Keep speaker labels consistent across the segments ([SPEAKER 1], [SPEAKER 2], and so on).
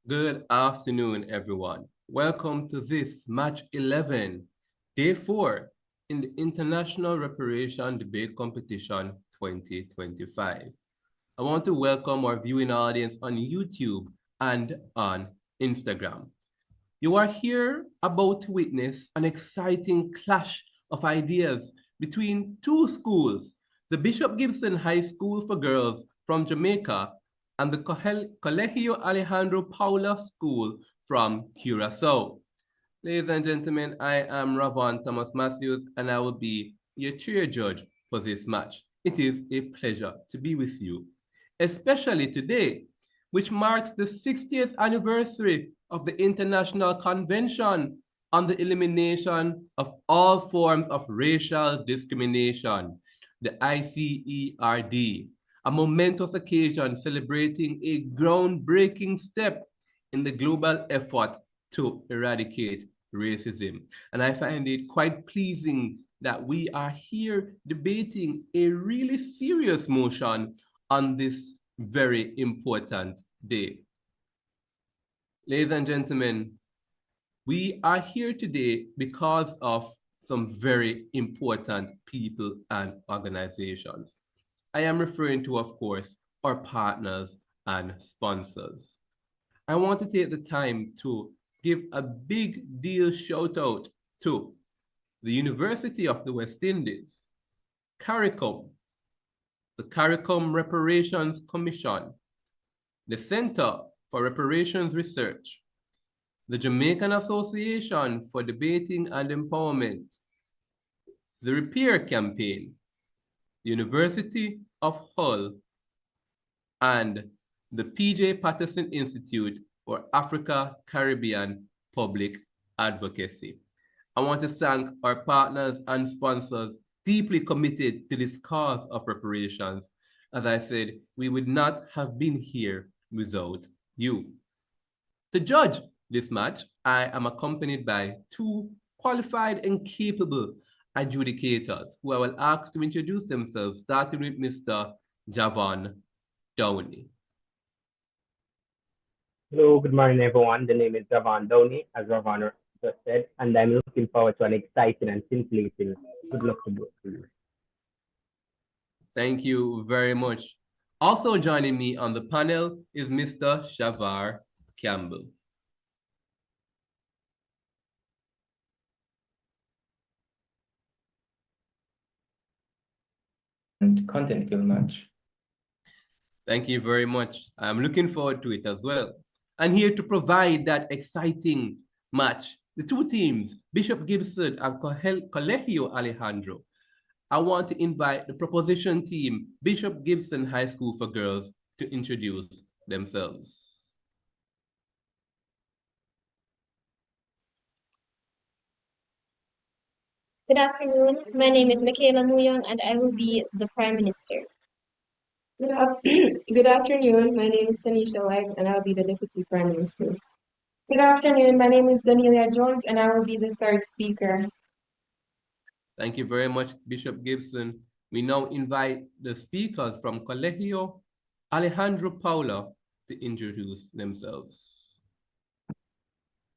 [SPEAKER 1] Good afternoon, everyone. Welcome to this Match 11, Day 4 in the International Reparation Debate Competition 2025. I want to welcome our viewing audience on YouTube and on Instagram. You are here about to witness an exciting clash of ideas between two schools, the Bishop Gibson High School for Girls from Jamaica and the Colegio Alejandro Paula School from Curacao. Ladies and gentlemen, I am Ravon Thomas Matthews and I will be your cheer judge for this match. It is a pleasure to be with you, especially today, which marks the 60th anniversary of the International Convention on the Elimination of All Forms of Racial Discrimination, the ICERD, a momentous occasion celebrating a groundbreaking step in the global effort to eradicate racism. And I find it quite pleasing that we are here debating a really serious motion on this very important day. Ladies and gentlemen, we are here today because of some very important people and organizations. I am referring to, of course, our partners and sponsors. I want to take the time to give a big deal shout out to the University of the West Indies, CARICOM, the CARICOM Reparations Commission, the Center for Reparations Research, the Jamaican Association for Debating and Empowerment, the Repair Campaign, the University of Hull, and the P.J. Patterson Institute for Africa Caribbean Public Advocacy. I want to thank our partners and sponsors deeply committed to this cause of reparations. As I said, we would not have been here without you. To judge this match, I am accompanied by two qualified and capable adjudicators who I will ask to introduce themselves, starting with Mr. Javon Downey.
[SPEAKER 2] Hello, good morning, everyone. The name is Javon Downey, as Ravon just said, and I'm looking forward to an exciting and scintillating good luck to both of you.
[SPEAKER 1] Thank you very much. Also joining me on the panel is Mr. Shavar Campbell.
[SPEAKER 3] And content kill match.
[SPEAKER 1] Thank you very much. I'm looking forward to it as well. And here to provide that exciting match, the two teams, Bishop Gibson and Colegio Alejandro. I want to invite the proposition team, Bishop Gibson High School for Girls, to introduce themselves.
[SPEAKER 4] Good afternoon. My name is Michaela Nguyen and I will be the Prime Minister.
[SPEAKER 5] Good afternoon. My name is Tanisha White and I'll be the Deputy Prime Minister.
[SPEAKER 6] Good afternoon. My name is Danelia Jones and I will be the third speaker.
[SPEAKER 1] Thank you very much, Bishop Gibson. We now invite the speakers from Colegio, Alejandro, Paula, to introduce themselves.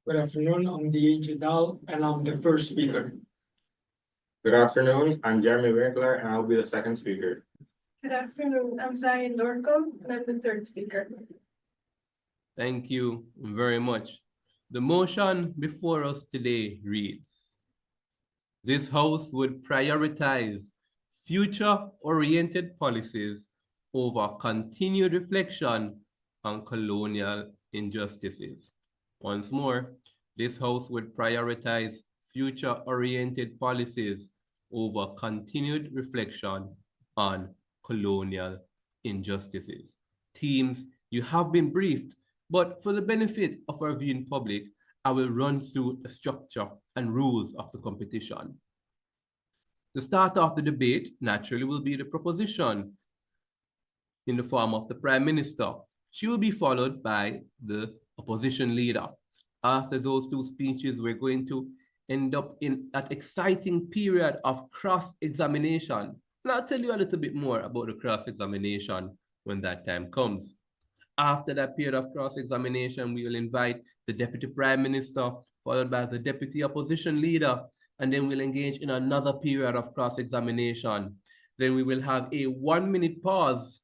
[SPEAKER 7] Good afternoon. I'm D.A. Jadal and I'm the first speaker.
[SPEAKER 8] Good afternoon. I'm Jeremy Winkler and I'll be the second speaker.
[SPEAKER 6] Good afternoon. I'm Zion Dorcom and I'm the third speaker.
[SPEAKER 1] Thank you very much. The motion before us today reads, this House would prioritize future-oriented policies over continued reflection on colonial injustices. Once more, this House would prioritize future-oriented policies over continued reflection on colonial injustices. Teams, you have been briefed, but for the benefit of our viewing public, I will run through the structure and rules of the competition. The start of the debate naturally will be the proposition in the form of the Prime Minister. She will be followed by the opposition leader. After those two speeches, we're going to end up in that exciting period of cross-examination. And I'll tell you a little bit more about the cross-examination when that time comes. After that period of cross-examination, we will invite the Deputy Prime Minister, followed by the Deputy Opposition Leader, and then we'll engage in another period of cross-examination. Then we will have a 1-minute pause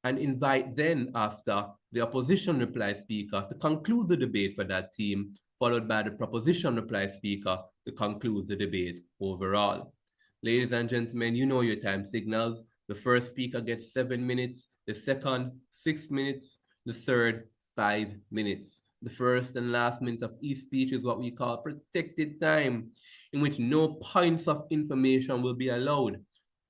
[SPEAKER 1] and invite then after the opposition reply speaker to conclude the debate for that team, followed by the proposition reply speaker to conclude the debate overall. Ladies and gentlemen, you know your time signals. The first speaker gets 7 minutes, the second 6 minutes, the third 5 minutes. The first and last minute of each speech is what we call protected time, in which no points of information will be allowed.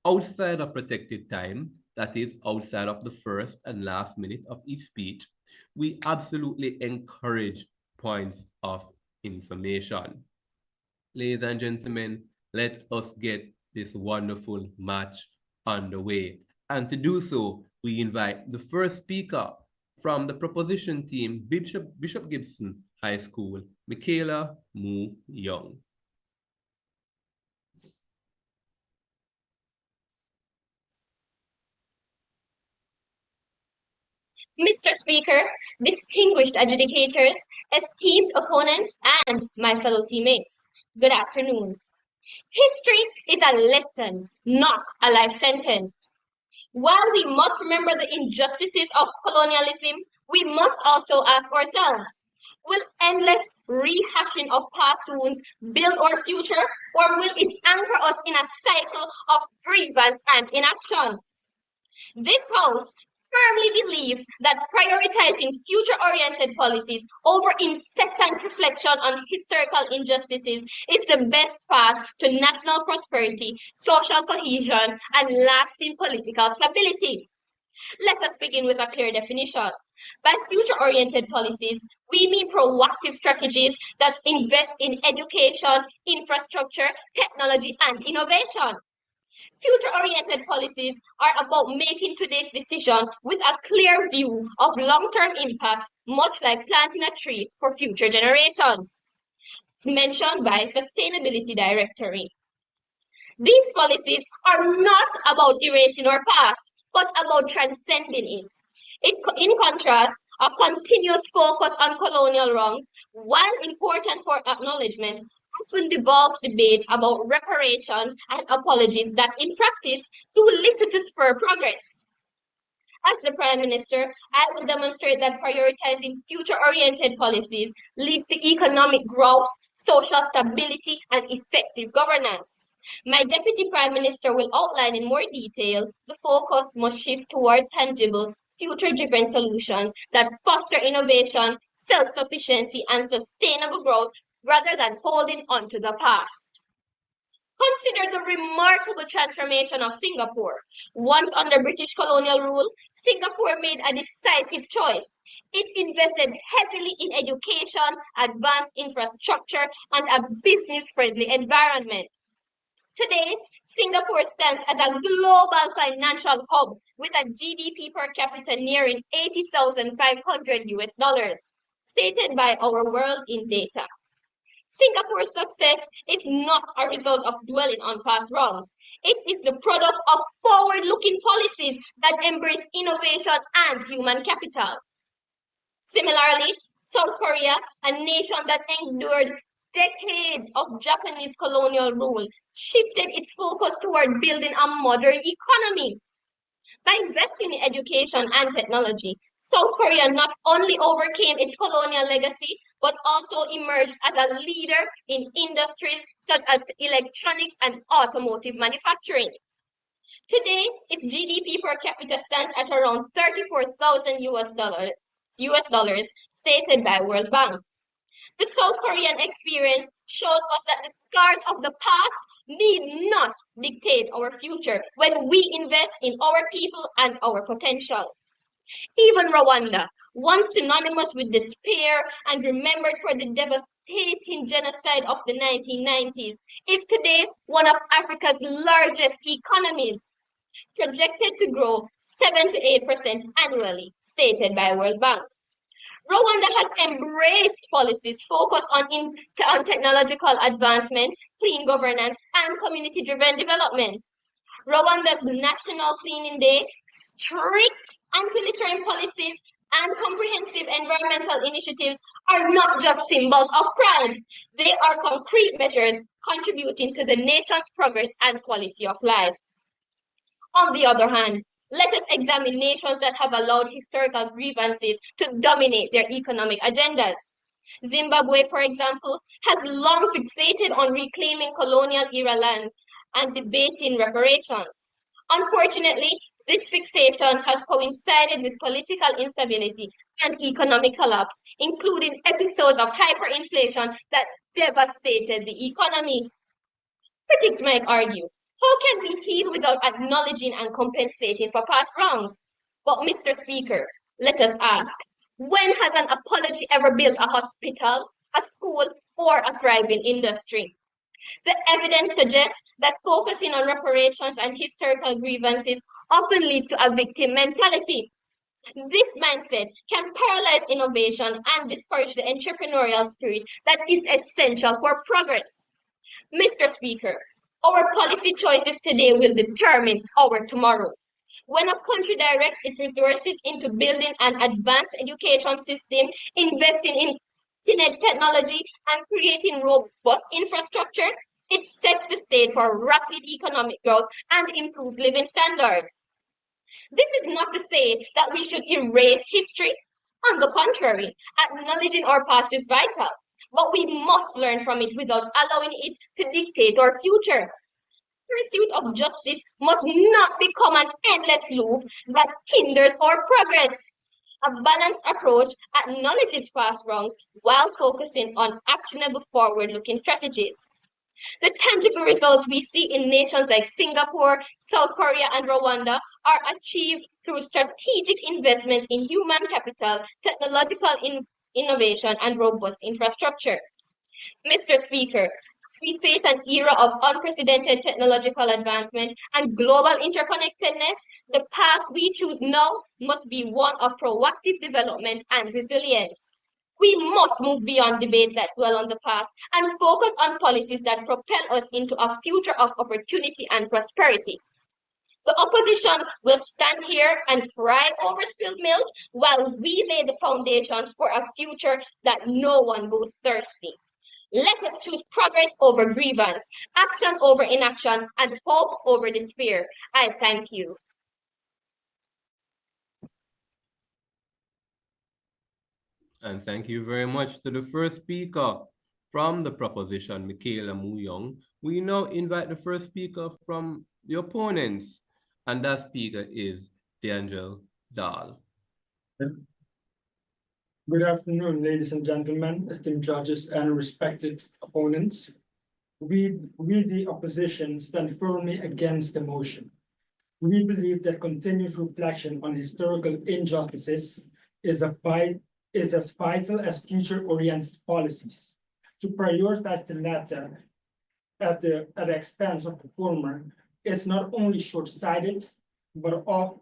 [SPEAKER 1] Outside of protected time, that is outside of the first and last minute of each speech, we absolutely encourage points of information. Ladies and gentlemen, let us get this wonderful match underway. And to do so, we invite the first speaker from the proposition team, Bishop Gibson High School, Michaela Mu Young.
[SPEAKER 4] Mr. Speaker, distinguished adjudicators, esteemed opponents, and my fellow teammates, good afternoon. History is a lesson, not a life sentence. While we must remember the injustices of colonialism, we must also ask ourselves, will endless rehashing of past wounds build our future, or will it anchor us in a cycle of grievance and inaction? This House firmly believes that prioritizing future-oriented policies over incessant reflection on historical injustices is the best path to national prosperity, social cohesion, and lasting political stability. Let us begin with a clear definition. By future-oriented policies, we mean proactive strategies that invest in education, infrastructure, technology, and innovation. Future-oriented policies are about making today's decision with a clear view of long-term impact, much like planting a tree for future generations. It's mentioned by Sustainability Directory. These policies are not about erasing our past, but about transcending it. In contrast, a continuous focus on colonial wrongs, while important for acknowledgement, often devolves debates about reparations and apologies that in practice do little to spur progress. As the Prime Minister, I will demonstrate that prioritizing future-oriented policies leads to economic growth, social stability, and effective governance. My Deputy Prime Minister will outline in more detail the focus must shift towards tangible, future-driven solutions that foster innovation, self-sufficiency, and sustainable growth rather than holding on to the past. Consider the remarkable transformation of Singapore. Once under British colonial rule, Singapore made a decisive choice. It invested heavily in education, advanced infrastructure, and a business-friendly environment. Today, Singapore stands as a global financial hub with a GDP per capita nearing $80,500, stated by our World in Data. Singapore's success is not a result of dwelling on past wrongs. It is the product of forward-looking policies that embrace innovation and human capital. Similarly, South Korea, a nation that endured decades of Japanese colonial rule, shifted its focus toward building a modern economy. By investing in education and technology, South Korea not only overcame its colonial legacy, but also emerged as a leader in industries such as electronics and automotive manufacturing. Today, its GDP per capita stands at around 34,000 US dollars, stated by World Bank. The South Korean experience shows us that the scars of the past need not dictate our future when we invest in our people and our potential. Even Rwanda, once synonymous with despair and remembered for the devastating genocide of the 1990s, is today one of Africa's largest economies, projected to grow 7 to 8% annually, stated by World Bank. Rwanda has embraced policies focused on technological advancement, clean governance, and community-driven development. Rwanda's National Cleaning Day, strict anti-littering policies, and comprehensive environmental initiatives are not just symbols of pride. They are concrete measures contributing to the nation's progress and quality of life. On the other hand, let us examine nations that have allowed historical grievances to dominate their economic agendas. Zimbabwe, for example, has long fixated on reclaiming colonial-era land and debating reparations. Unfortunately, this fixation has coincided with political instability and economic collapse, including episodes of hyperinflation that devastated the economy. Critics might argue, how can we heal without acknowledging and compensating for past wrongs? But Mr. Speaker, let us ask, when has an apology ever built a hospital, a school, or a thriving industry? The evidence suggests that focusing on reparations and historical grievances often leads to a victim mentality. This mindset can paralyze innovation and discourage the entrepreneurial spirit that is essential for progress. Mr. Speaker, our policy choices today will determine our tomorrow. When a country directs its resources into building an advanced education system, investing in cutting-edge technology, and creating robust infrastructure, it sets the stage for rapid economic growth and improved living standards. This is not to say that we should erase history. On the contrary, acknowledging our past is vital, but we must learn from it without allowing it to dictate our future. Pursuit of justice must not become an endless loop that hinders our progress. A balanced approach acknowledges past wrongs while focusing on actionable forward-looking strategies. The tangible results we see in nations like Singapore, South Korea, and Rwanda are achieved through strategic investments in human capital, technological innovation, and robust infrastructure. Mr. Speaker, as we face an era of unprecedented technological advancement and global interconnectedness, the path we choose now must be one of proactive development and resilience. We must move beyond debates that dwell on the past and focus on policies that propel us into a future of opportunity and prosperity. The opposition will stand here and cry over spilled milk while we lay the foundation for a future that no one goes thirsty. Let us choose progress over grievance, action over inaction, and hope over despair. I thank you.
[SPEAKER 1] And thank you very much to the first speaker from the proposition, Michaela Muyong. We now invite the first speaker from the opponents, and that speaker is D'Angelo Dahl.
[SPEAKER 7] Good afternoon, ladies and gentlemen, esteemed judges and respected opponents. We, the opposition, stand firmly against the motion. We believe that continuous reflection on historical injustices is as vital as future-oriented policies. To prioritize the latter at the expense of the former is not only short-sighted, but also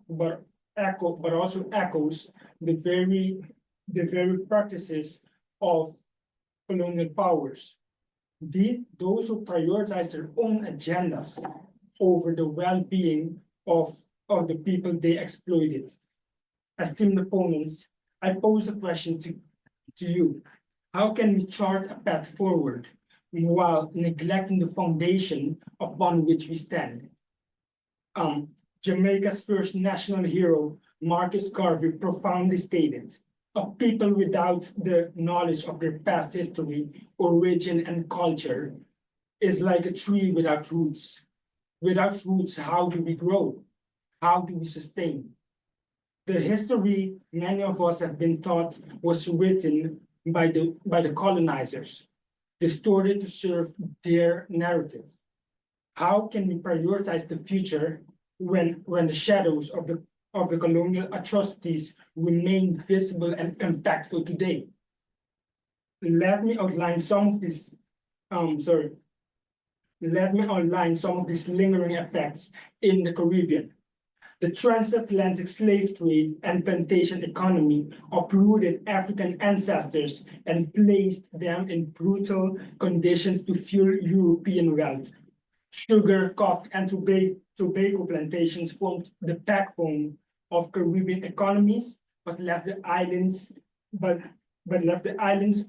[SPEAKER 7] echoes the very practices of colonial powers. Those who prioritize their own agendas over the well-being of the people they exploited. Esteemed opponents, I pose a question to you. How can we chart a path forward while neglecting the foundation upon which we stand? Jamaica's first national hero, Marcus Garvey, profoundly stated, "A people without the knowledge of their past history, origin, and culture is like a tree without roots. Without roots, how do we grow? How do we sustain?" The history many of us have been taught was written by the colonizers, distorted to serve their narrative. How can we prioritize the future when the shadows of the colonial atrocities remain visible and impactful today? Let me outline some of these. Let me outline some of these lingering effects in the Caribbean. The transatlantic slave trade and plantation economy uprooted African ancestors and placed them in brutal conditions to fuel European wealth. Sugar, coffee, and tobacco plantations formed the backbone of Caribbean economies, but left the islands, but left the islands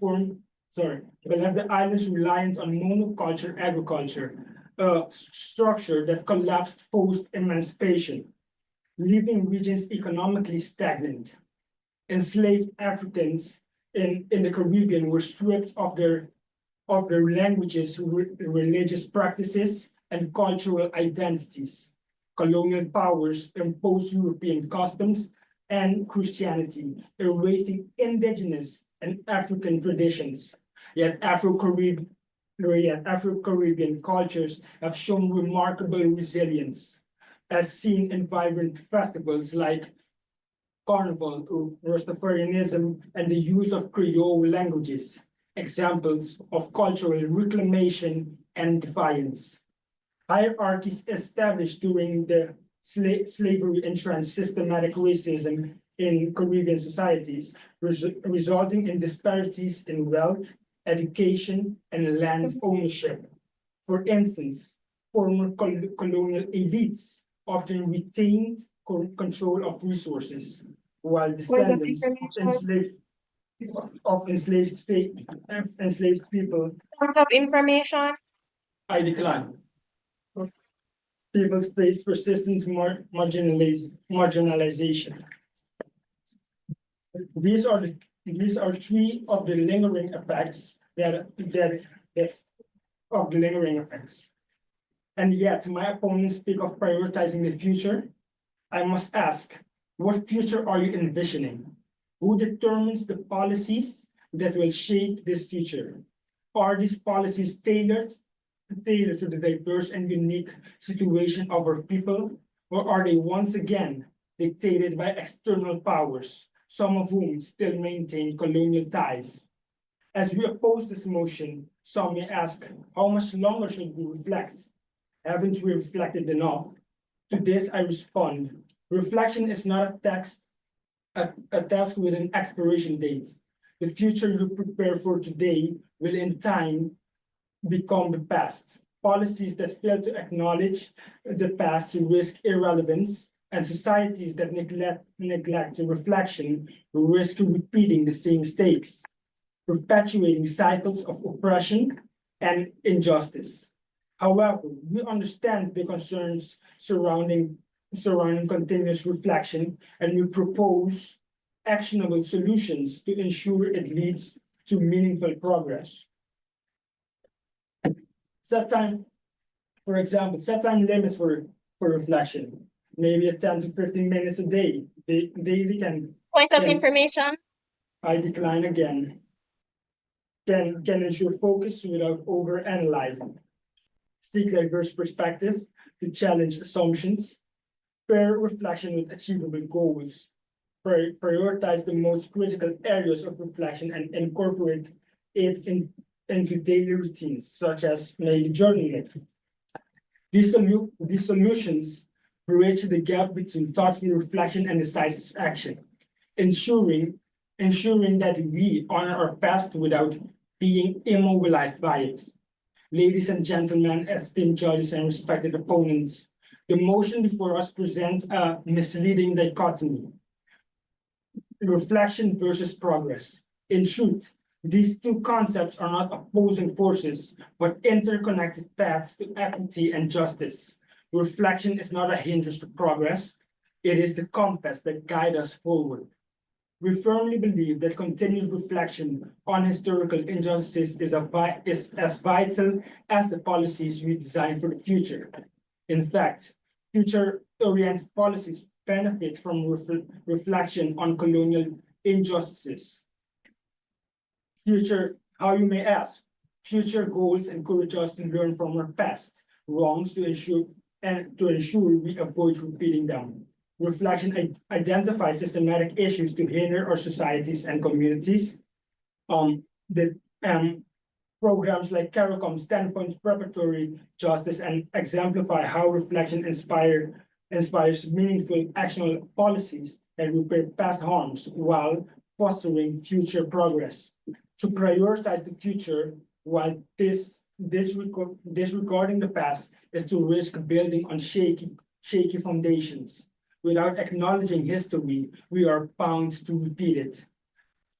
[SPEAKER 7] reliant on monoculture agriculture, a structure that collapsed post-emancipation, leaving regions economically stagnant. Enslaved Africans in the Caribbean were stripped of their languages, religious practices, and cultural identities. Colonial powers imposed European customs and Christianity, erasing indigenous and African traditions. Yet Afro-Caribbean cultures have shown remarkable resilience, as seen in vibrant festivals like Carnival, Rastafarianism, and the use of Creole languages, examples of cultural reclamation and defiance. Hierarchies established during the slavery entranced systematic racism in Caribbean societies, resulting in disparities in wealth, education, and land ownership. For instance, former colonial elites often retained control of resources, while descendants of enslaved people.
[SPEAKER 6] Point of information.
[SPEAKER 7] I decline. People face persistent marginalization. These are three of the lingering effects of the lingering effects. And yet, my opponents speak of prioritizing the future. I must ask, what future are you envisioning? Who determines the policies that will shape this future? Are these policies tailored to the diverse and unique situation of our people, or are they once again dictated by external powers, some of whom still maintain colonial ties? As we oppose this motion, some may ask, how much longer should we reflect? Haven't we reflected enough? To this I respond, reflection is not a task with an expiration date. The future you prepare for today will in time become the past. Policies that fail to acknowledge the past risk irrelevance, and societies that neglect reflection risk repeating the same mistakes, perpetuating cycles of oppression and injustice. However, we understand the concerns surrounding continuous reflection, and we propose actionable solutions to ensure it leads to meaningful progress. Set time, for example, set time limits for reflection, maybe 10 to 15 minutes a day. Daily can.
[SPEAKER 4] Point of information.
[SPEAKER 7] I decline again. Can ensure focus without over-analyzing. Seek diverse perspective to challenge assumptions. Pair reflection with achievable goals. Prioritize the most critical areas of reflection and incorporate it into daily routines, such as maybe journaling. These solutions bridge the gap between thoughtful reflection and decisive action, ensuring that we honor our past without being immobilized by it. Ladies and gentlemen, esteemed judges and respected opponents, the motion before us presents a misleading dichotomy: reflection versus progress. In truth, these two concepts are not opposing forces, but interconnected paths to equity and justice. Reflection is not a hindrance to progress, it is the compass that guides us forward. We firmly believe that continuous reflection on historical injustices is as vital as the policies we design for the future. In fact, future-oriented policies benefit from reflection on colonial injustices. How you may ask, future goals encourage us to learn from our past wrongs to ensure we avoid repeating them. Reflection identifies systematic issues to hinder our societies and communities. Programs like CARICOM's 10 Points Preparatory Justice and exemplify how reflection inspires meaningful actionable policies and repair past harms while fostering future progress. To prioritize the future while disregarding the past is to risk building on shaky foundations. Without acknowledging history, we are bound to repeat it.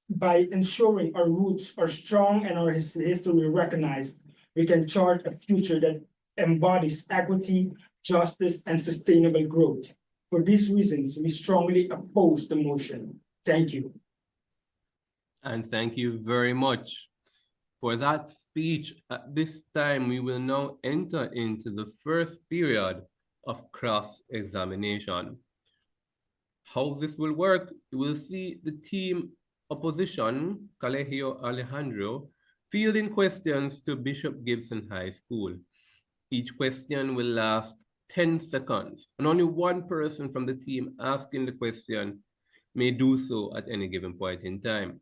[SPEAKER 7] By ensuring our roots are strong and our history recognized, we can chart a future that embodies equity, justice, and sustainable growth. For these reasons, we strongly oppose the motion. Thank you.
[SPEAKER 1] And thank you very much for that speech. At this time, we will now enter into the first period of cross-examination. How this will work, you will see the team opposition, Kolegio Alejandro, fielding questions to Bishop Gibson High School. Each question will last 10 seconds, and only one person from the team asking the question may do so at any given point in time.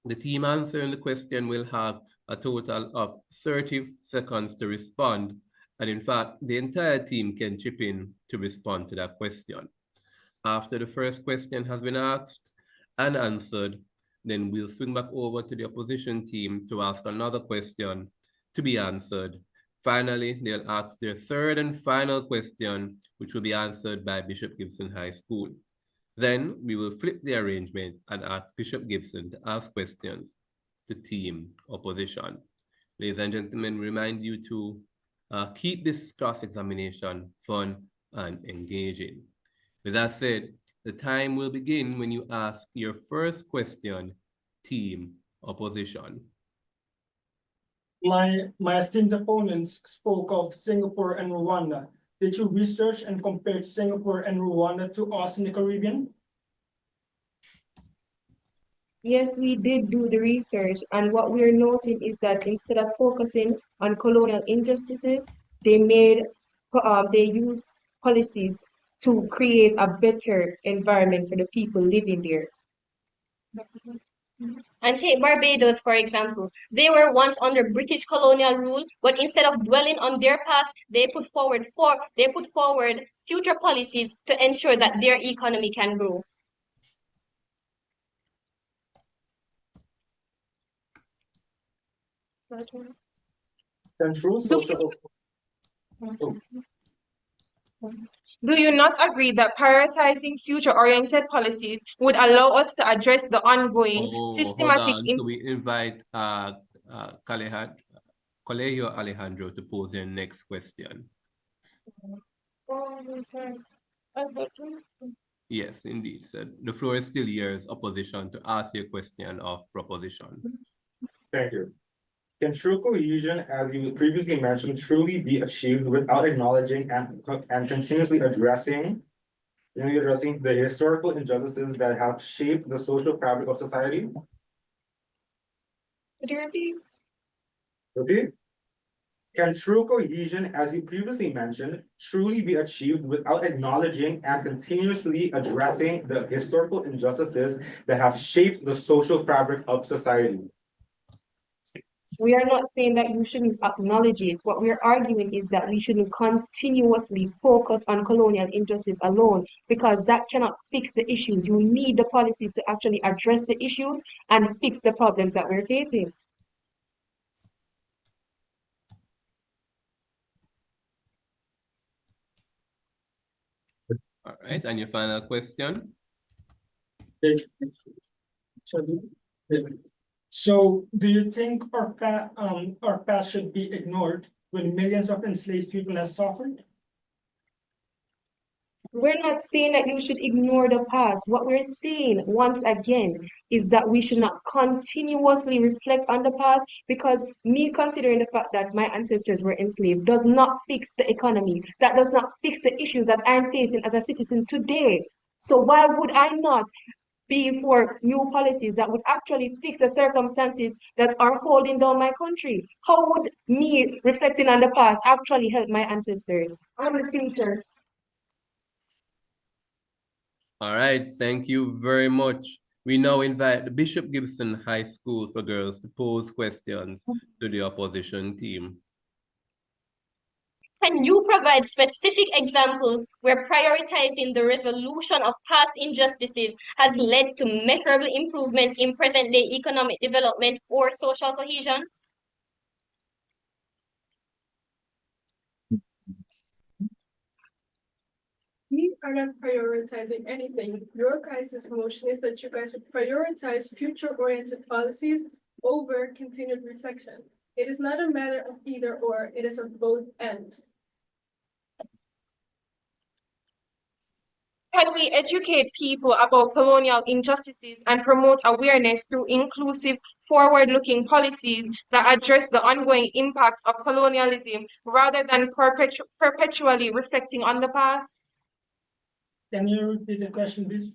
[SPEAKER 1] The team answering the question will have a total of 30 seconds to respond, and in fact, the entire team can chip in to respond to that question. After the first question has been asked and answered, then we'll swing back over to the opposition team to ask another question to be answered. Finally, they'll ask their third and final question, which will be answered by Bishop Gibson High School. Then we will flip the arrangement and ask Bishop Gibson to ask questions to team opposition. Ladies and gentlemen, remind you to keep this cross-examination fun and engaging. With that said, the time will begin when you ask your first question, team opposition.
[SPEAKER 7] My esteemed opponents spoke of Singapore and Rwanda. Did you research and compare Singapore and Rwanda to us in the Caribbean?
[SPEAKER 5] Yes, we did do the research, and what we're noting is that instead of focusing on colonial injustices, they use policies to create a better environment for the people living there.
[SPEAKER 4] And take Barbados, for example. They were once under British colonial rule, but instead of dwelling on their past, they put forward future policies to ensure that their economy can grow.
[SPEAKER 7] Central social.
[SPEAKER 6] Do you not agree that prioritizing future-oriented policies would allow us to address the ongoing systematic...
[SPEAKER 1] Hold on. So we invite Colegio Alejandro to pose your next question. Yes, indeed. So the floor is still yours, opposition, to ask your question of proposition.
[SPEAKER 8] Thank you. Can true cohesion, as you previously mentioned, truly be achieved without acknowledging and continuously addressing the historical injustices that have shaped the social fabric of society?
[SPEAKER 5] Could you repeat?
[SPEAKER 8] Okay. Can true cohesion, as you previously mentioned, truly be achieved without acknowledging and continuously addressing the historical injustices that have shaped the social fabric of society?
[SPEAKER 5] We are not saying that you shouldn't acknowledge it. What we're arguing is that we shouldn't continuously focus on colonial injustice alone, because that cannot fix the issues. You need the policies to actually address the issues and fix the problems that we're facing.
[SPEAKER 1] All right, and your final question?
[SPEAKER 7] So, do you think our past should be ignored when millions of enslaved people have suffered?
[SPEAKER 5] We're not saying that you should ignore the past. What we're saying, once again, is that we should not continuously reflect on the past, because me considering the fact that my ancestors were enslaved does not fix the economy. That does not fix the issues that I'm facing as a citizen today. So why would I not be for new policies that would actually fix the circumstances that are holding down my country? How would me reflecting on the past actually help my ancestors and the future?
[SPEAKER 1] All right, thank you very much. We now invite the Bishop Gibson High School for Girls to pose questions to the opposition team.
[SPEAKER 4] Can you provide specific examples where prioritizing the resolution of past injustices has led to measurable improvements in present-day economic development or social cohesion?
[SPEAKER 9] are not prioritizing anything. Your guys' motion is that you guys would prioritize future-oriented policies over continued reflection. It is not a matter of either or, it is of both and.
[SPEAKER 6] Can we educate people about colonial injustices and promote awareness through inclusive, forward-looking policies that address the ongoing impacts of colonialism rather than perpetually reflecting on the past?
[SPEAKER 7] Can you repeat the question, please?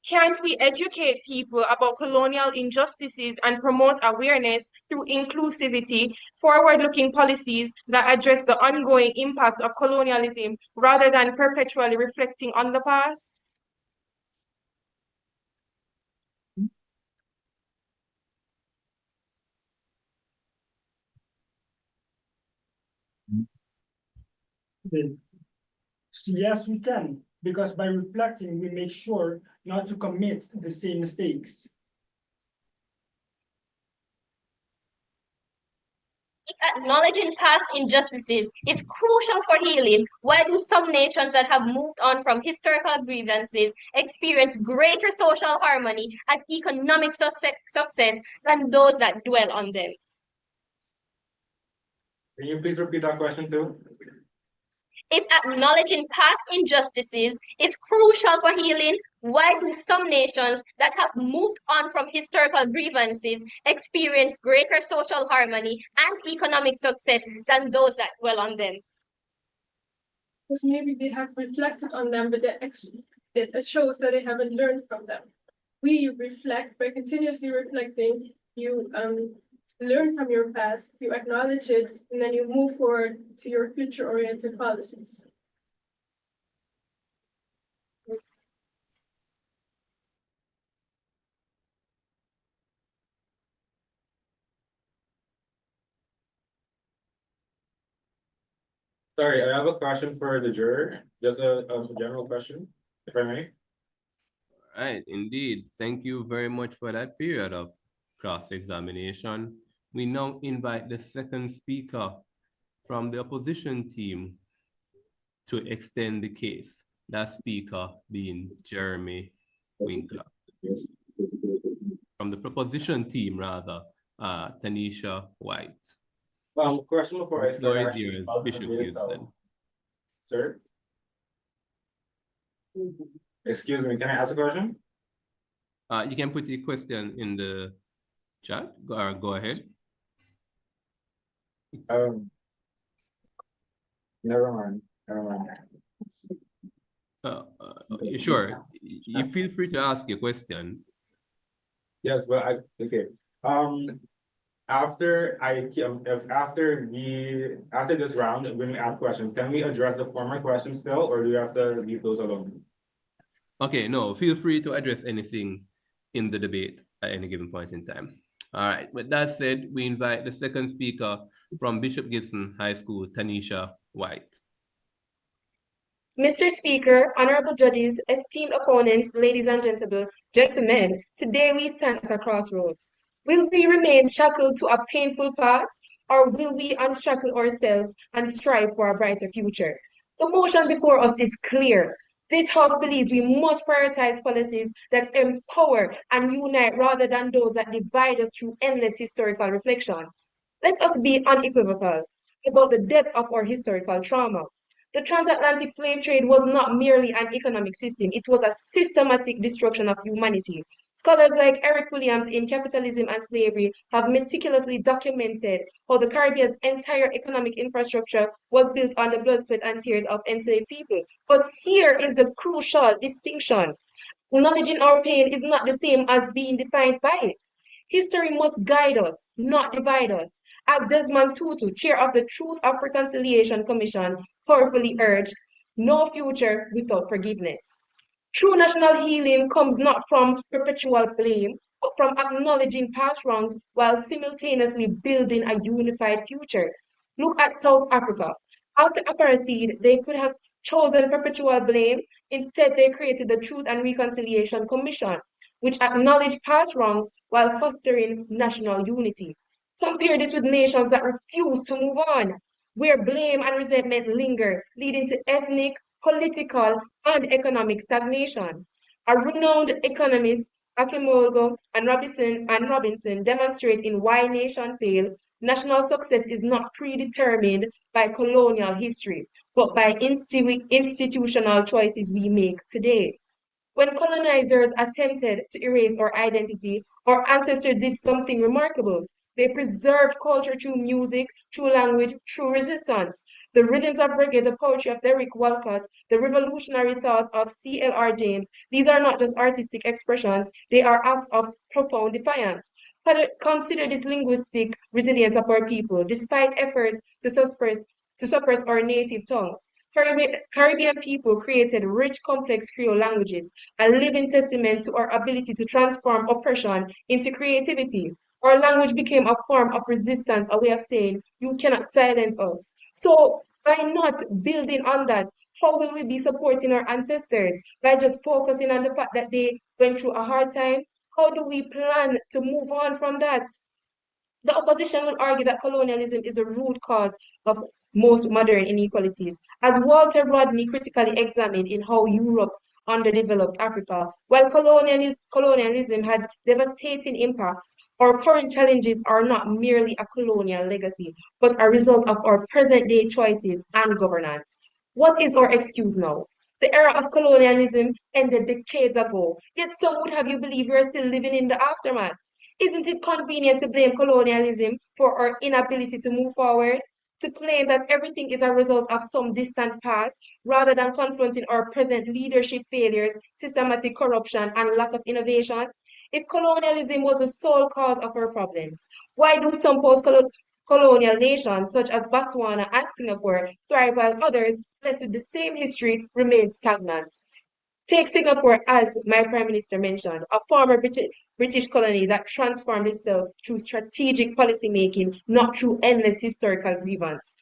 [SPEAKER 6] Can't we educate people about colonial injustices and promote awareness through inclusivity, forward-looking policies that address the ongoing impacts of colonialism rather than perpetually reflecting on the past?
[SPEAKER 7] Yes, we can, because by reflecting, we make sure not to commit the same mistakes.
[SPEAKER 4] Acknowledging past injustices is crucial for healing. Why do some nations that have moved on from historical grievances experience greater social harmony and economic success than those that dwell on them?
[SPEAKER 8] Can you please repeat that question too?
[SPEAKER 4] If acknowledging past injustices is crucial for healing, why do some nations that have moved on from historical grievances experience greater social harmony and economic success than those that dwell on them?
[SPEAKER 9] Because maybe they have reflected on them, but it shows that they haven't learned from them. We reflect by continuously reflecting. You learn from your past, you acknowledge it, and then you move forward to your future-oriented policies.
[SPEAKER 8] Sorry, I have a question for the juror, just a general question, if I may.
[SPEAKER 1] Right, indeed. Thank you very much for that period of cross-examination. We now invite the second speaker from the opposition team to extend the case. That speaker being Jeremy Winkler. From the proposition team, rather, Tanisha White.
[SPEAKER 8] Question before I start.
[SPEAKER 1] Floor is yours, Bishop Gibson.
[SPEAKER 8] Sir? Excuse me, can I ask a question?
[SPEAKER 1] You can put the question in the chat, or go ahead.
[SPEAKER 8] Never mind.
[SPEAKER 1] Sure, you feel free to ask your question.
[SPEAKER 8] Yes, but okay. After this round, when we ask questions, can we address the former questions still, or do we have to leave those alone?
[SPEAKER 1] Okay, no, feel free to address anything in the debate at any given point in time. All right, with that said, we invite the second speaker from Bishop Gibson High School, Tanisha White.
[SPEAKER 5] Mr. Speaker, honorable judges, esteemed opponents, ladies and gentlemen, today we stand at a crossroads. Will we remain shackled to a painful past, or will we unshackle ourselves and strive for a brighter future? The motion before us is clear. This House believes we must prioritize policies that empower and unite rather than those that divide us through endless historical reflection. Let us be unequivocal about the depth of our historical trauma. The transatlantic slave trade was not merely an economic system, it was a systematic destruction of humanity. Scholars like Eric Williams in Capitalism and Slavery have meticulously documented how the Caribbean's entire economic infrastructure was built on the blood, sweat, and tears of enslaved people. But here is the crucial distinction. Acknowledging our pain is not the same as being defined by it. History must guide us, not divide us. As Desmond Tutu, chair of the Truth of Reconciliation Commission, powerfully urged, no future without forgiveness. True national healing comes not from perpetual blame, but from acknowledging past wrongs while simultaneously building a unified future. Look at South Africa. After apartheid, they could have chosen perpetual blame. Instead, they created the Truth and Reconciliation Commission, which acknowledged past wrongs while fostering national unity. Compare this with nations that refuse to move on, where blame and resentment linger, leading to ethnic, political, and economic stagnation. A renowned economist, Akimolgo and Robinson demonstrate in Why Nation Fail, national success is not predetermined by colonial history, but by institutional choices we make today. When colonizers attempted to erase our identity, our ancestors did something remarkable. They preserved culture through music, through language, through resistance. The rhythms of reggae, the poetry of Derek Walcott, the revolutionary thought of C.L.R. James, these are not just artistic expressions, they are acts of profound defiance. Consider this linguistic resilience of our people, despite efforts to suppress our native tongues. Caribbean people created rich, complex Creole languages, a living testament to our ability to transform oppression into creativity. Our language became a form of resistance, a way of saying, you cannot silence us. So, by not building on that, how will we be supporting our ancestors? By just focusing on the fact that they went through a hard time? How do we plan to move on from that? The opposition will argue that colonialism is a root cause of most modern inequalities, as Walter Rodney critically examined in How Europe Underdeveloped Africa. While colonialism had devastating impacts, our current challenges are not merely a colonial legacy, but a result of our present day choices and governance. What is our excuse now? The era of colonialism ended decades ago, yet some would have you believe we are still living in the aftermath. Isn't it convenient to blame colonialism for our inability to move forward? To claim that everything is a result of some distant past, rather than confronting our present leadership failures, systematic corruption, and lack of innovation? If colonialism was the sole cause of our problems, why do some post-colonial nations, such as Botswana and Singapore, thrive while others, blessed with the same history, remain stagnant? Take Singapore, as my Prime Minister mentioned, a former British colony that transformed itself through strategic policy making, not through endless historical grievance.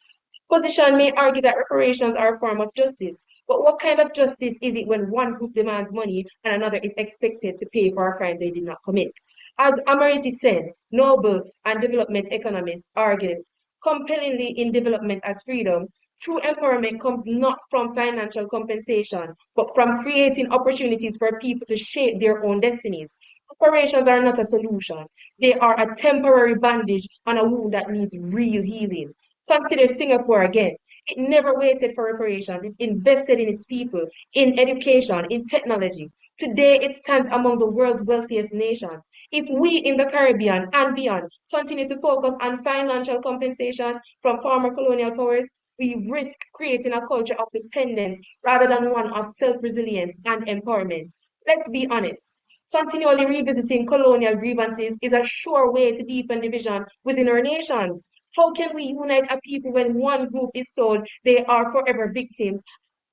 [SPEAKER 5] Opposition may argue that reparations are a form of justice, but what kind of justice is it when one group demands money and another is expected to pay for a crime they did not commit? As Amartya Sen, Nobel and development economists argued compellingly in Development as Freedom, true empowerment comes not from financial compensation, but from creating opportunities for people to shape their own destinies. Reparations are not a solution. They are a temporary bandage on a wound that needs real healing. Consider Singapore again. It never waited for reparations. It invested in its people, in education, in technology. Today, it stands among the world's wealthiest nations. If we in the Caribbean and beyond continue to focus on financial compensation from former colonial powers, we risk creating a culture of dependence rather than one of self-resilience and empowerment. Let's be honest. Continually revisiting colonial grievances is a sure way to deepen division within our nations. How can we unite a people when one group is told they are forever victims,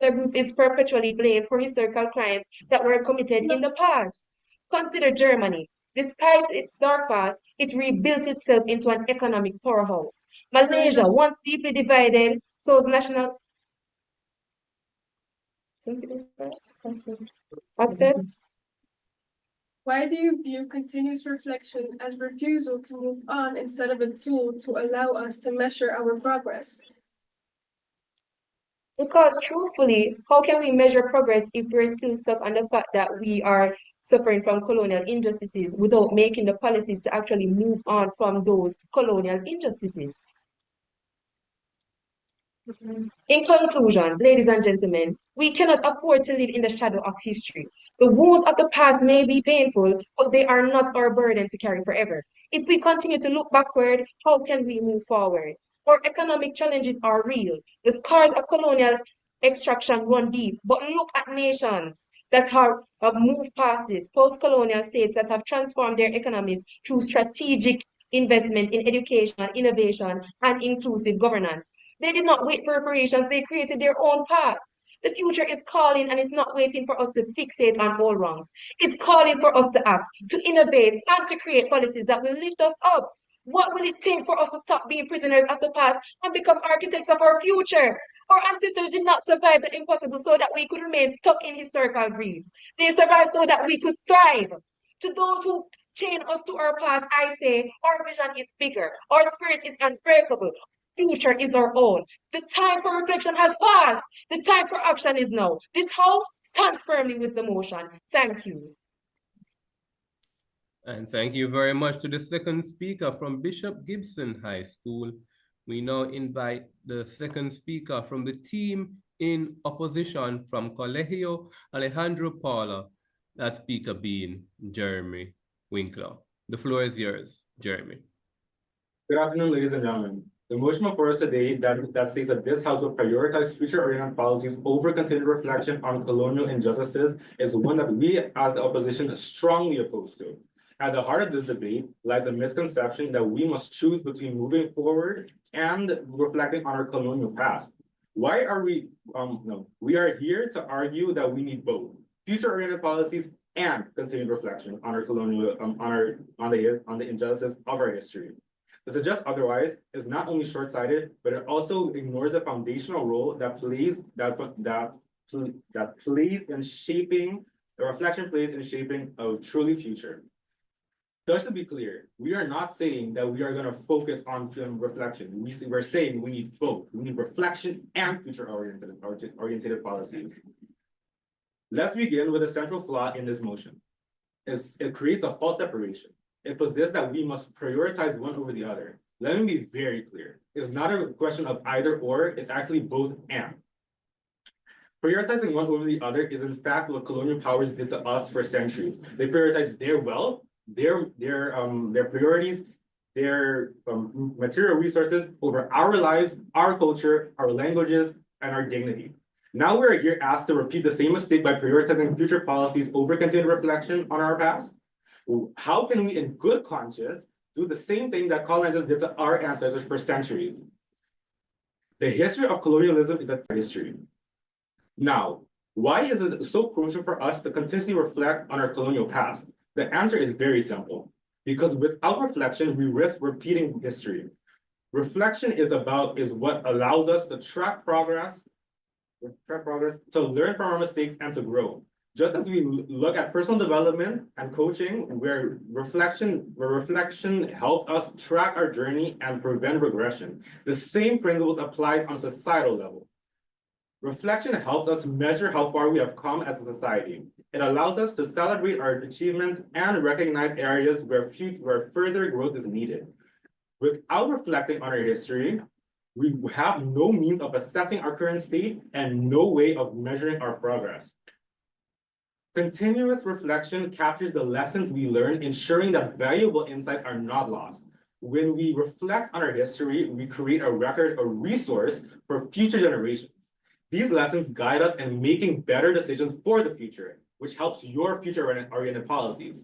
[SPEAKER 5] the group is perpetually blamed for historical crimes that were committed in the past? Consider Germany. Despite its dark past, it rebuilt itself into an economic powerhouse. Malaysia, once deeply divided, chose national. Accept.
[SPEAKER 9] Why do you view continuous reflection as refusal to move on instead of a tool to allow us to measure our progress?
[SPEAKER 5] Because truthfully, how can we measure progress if we're still stuck on the fact that we are suffering from colonial injustices without making the policies to actually move on from those colonial injustices? In conclusion, ladies and gentlemen, we cannot afford to live in the shadow of history. The wounds of the past may be painful, but they are not our burden to carry forever. If we continue to look backward, how can we move forward? Our economic challenges are real. The scars of colonial extraction run deep, but look at nations that have moved past this, post-colonial states that have transformed their economies through strategic investment in education, innovation, and inclusive governance. They did not wait for reparations, they created their own path. The future is calling and it's not waiting for us to fixate on old wrongs. It's calling for us to act, to innovate, and to create policies that will lift us up. What will it take for us to stop being prisoners of the past and become architects of our future? Our ancestors did not survive the impossible so that we could remain stuck in historical grief. They survived so that we could thrive. To those who chain us to our past, I say, our vision is bigger, our spirit is unbreakable, future is our own. The time for reflection has passed. The time for action is now. This house stands firmly with the motion. Thank you.
[SPEAKER 1] And thank you very much to the second speaker from Bishop Gibson High School. We now invite the second speaker from the team in opposition from Kolegio, Alejandro, Paula, that speaker being Jeremy Winkler. The floor is yours, Jeremy.
[SPEAKER 8] Good afternoon, ladies and gentlemen. The motion before us today that states that this House will prioritize future-oriented policies over continued reflection on colonial injustices is one that we, as the opposition, strongly oppose to. At the heart of this debate lies a misconception that we must choose between moving forward and reflecting on our colonial past. Why are we? We are here to argue that we need both future-oriented policies and continued reflection on our colonial, on the injustices of our history. To suggest otherwise is not only short-sighted, but it also ignores the foundational role that plays in shaping the reflection plays in shaping a truly future. Just to be clear, we are not saying that we are going to focus on film reflection. We're saying we need both. We need reflection and future-oriented policies. Let's begin with a central flaw in this motion. It creates a false separation. It posits that we must prioritize one over the other. Let me be very clear. It's not a question of either or, it's actually both and. Prioritizing one over the other is in fact what colonial powers did to us for centuries. They prioritized their wealth, their priorities, their material resources over our lives, our culture, our languages, and our dignity. Now we're here asked to repeat the same mistake by prioritizing future policies over continued reflection on our past. How can we, in good conscience, do the same thing that colonizers did to our ancestors for centuries? The history of colonialism is a history. Now, why is it so crucial for us to continuously reflect on our colonial past? The answer is very simple. Because without reflection, we risk repeating history. Reflection is what allows us to track progress, to learn from our mistakes, and to grow. Just as we look at personal development and coaching, where reflection helps us track our journey and prevent regression, the same principles applies on a societal level. Reflection helps us measure how far we have come as a society. It allows us to celebrate our achievements and recognize areas where further growth is needed. Without reflecting on our history, we have no means of assessing our current state and no way of measuring our progress. Continuous reflection captures the lessons we learn, ensuring that valuable insights are not lost. When we reflect on our history, we create a record, a resource for future generations. These lessons guide us in making better decisions for the future, which helps your future-oriented policies.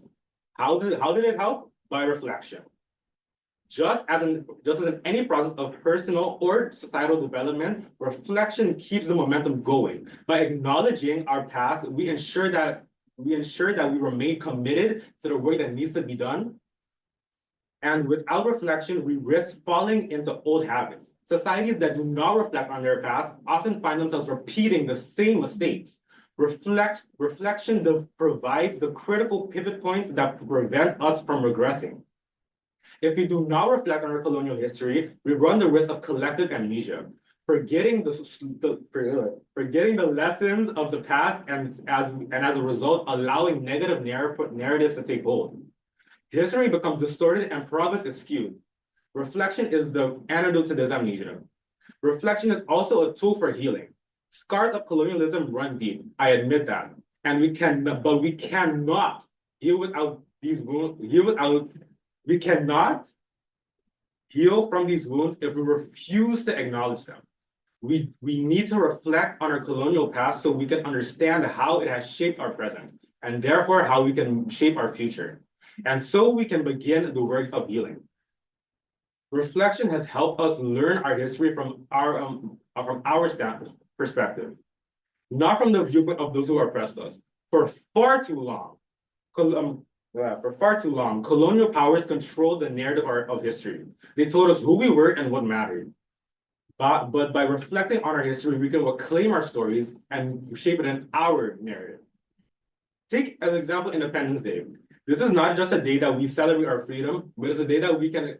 [SPEAKER 8] How did it help? By reflection. Just as in any process of personal or societal development, reflection keeps the momentum going. By acknowledging our past, we ensure that we remain committed to the work that needs to be done. And without reflection, we risk falling into old habits. Societies that do not reflect on their past often find themselves repeating the same mistakes. Reflection provides the critical pivot points that prevent us from regressing. If we do not reflect on our colonial history, we run the risk of collective amnesia, forgetting the lessons of the past, and as a result, allowing negative narratives to take hold. History becomes distorted and progress is skewed. Reflection is the antidote to this amnesia. Reflection is also a tool for healing. Scars of colonialism run deep, I admit that, and we cannot heal without these wounds. We cannot heal from these wounds if we refuse to acknowledge them. We need to reflect on our colonial past so we can understand how it has shaped our present, and therefore how we can shape our future. And so we can begin the work of healing. Reflection has helped us learn our history from our perspective, not from the viewpoint of those who oppressed us. For far too long, colonial powers controlled the narrative of history. They told us who we were and what mattered. But by reflecting on our history, we can reclaim our stories and shape it in our narrative. Take as an example Independence Day. This is not just a day that we celebrate our freedom, but it's a day that we can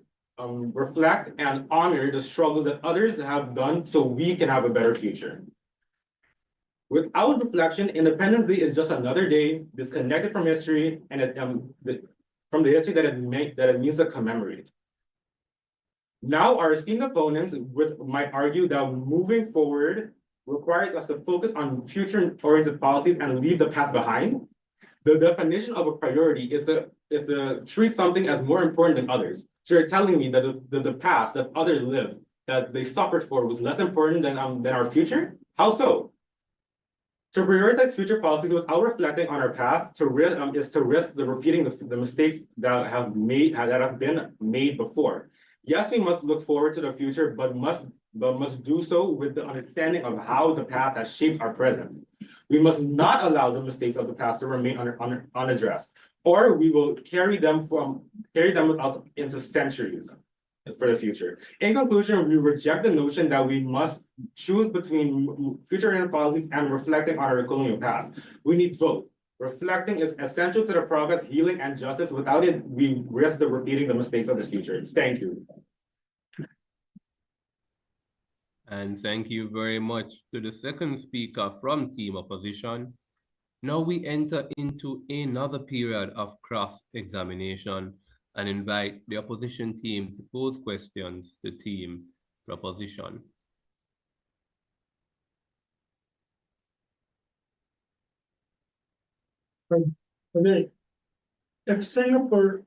[SPEAKER 8] reflect and honor the struggles that others have done so we can have a better future. Without reflection, Independence Day is just another day disconnected from history and from the history that it means to commemorate. Now, our esteemed opponents might argue that moving forward requires us to focus on future-oriented policies and leave the past behind. The definition of a priority is to treat something as more important than others. So you're telling me that the past that others lived, that they suffered for, was less important than our future? How so? To prioritize future policies without reflecting on our past is to risk repeating the mistakes that have been made before. Yes, we must look forward to the future, but must do so with the understanding of how the past has shaped our present. We must not allow the mistakes of the past to remain unaddressed, or we will carry them with us into centuries for the future. In conclusion, we reject the notion that we must choose between future-oriented policies and reflecting on our colonial past. We need both. Reflecting is essential to the progress, healing, and justice. Without it, we risk repeating the mistakes of the future. Thank you.
[SPEAKER 1] And thank you very much to the second speaker from Team Opposition. Now we enter into another period of cross-examination and invite the opposition team to pose questions to Team Proposition.
[SPEAKER 7] Okay. If Singapore's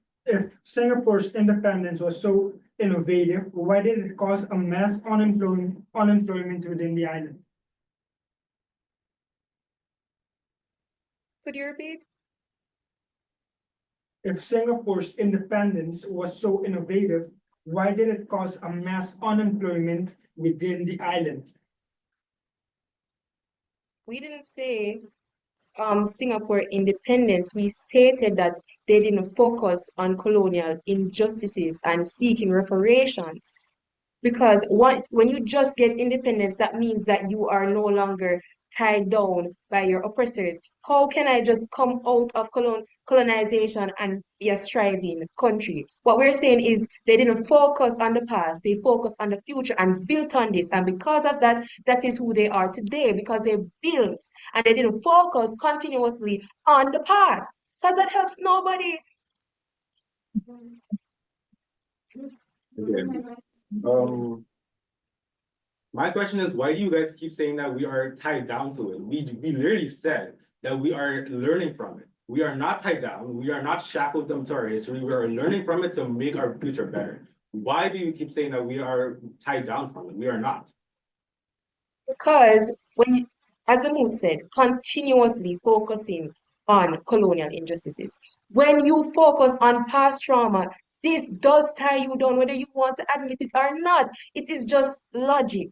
[SPEAKER 7] independence was so innovative, why did it cause a mass unemployment within the island?
[SPEAKER 5] Could you repeat?
[SPEAKER 7] If Singapore's independence was so innovative, why did it cause a mass unemployment within the island?
[SPEAKER 5] We didn't say Singapore independence. We stated that they didn't focus on colonial injustices and seeking reparations. Because when you just get independence, that means that you are no longer tied down by your oppressors. How can I just come out of colonization and be a striving country? What we're saying is they didn't focus on the past, they focused on the future and built on this. And because of that, that is who they are today, because they built and they didn't focus continuously on the past. Because that helps nobody.
[SPEAKER 8] Okay. My question is, why do you guys keep saying that we are tied down to it? We literally said that we are learning from it. We are not tied down. We are not shackled to our history. We are learning from it to make our future better. Why do you keep saying that we are tied down from it? We are not.
[SPEAKER 5] Because as the mood said, continuously focusing on colonial injustices. When you focus on past trauma, this does tie you down, whether you want to admit it or not. It is just logic.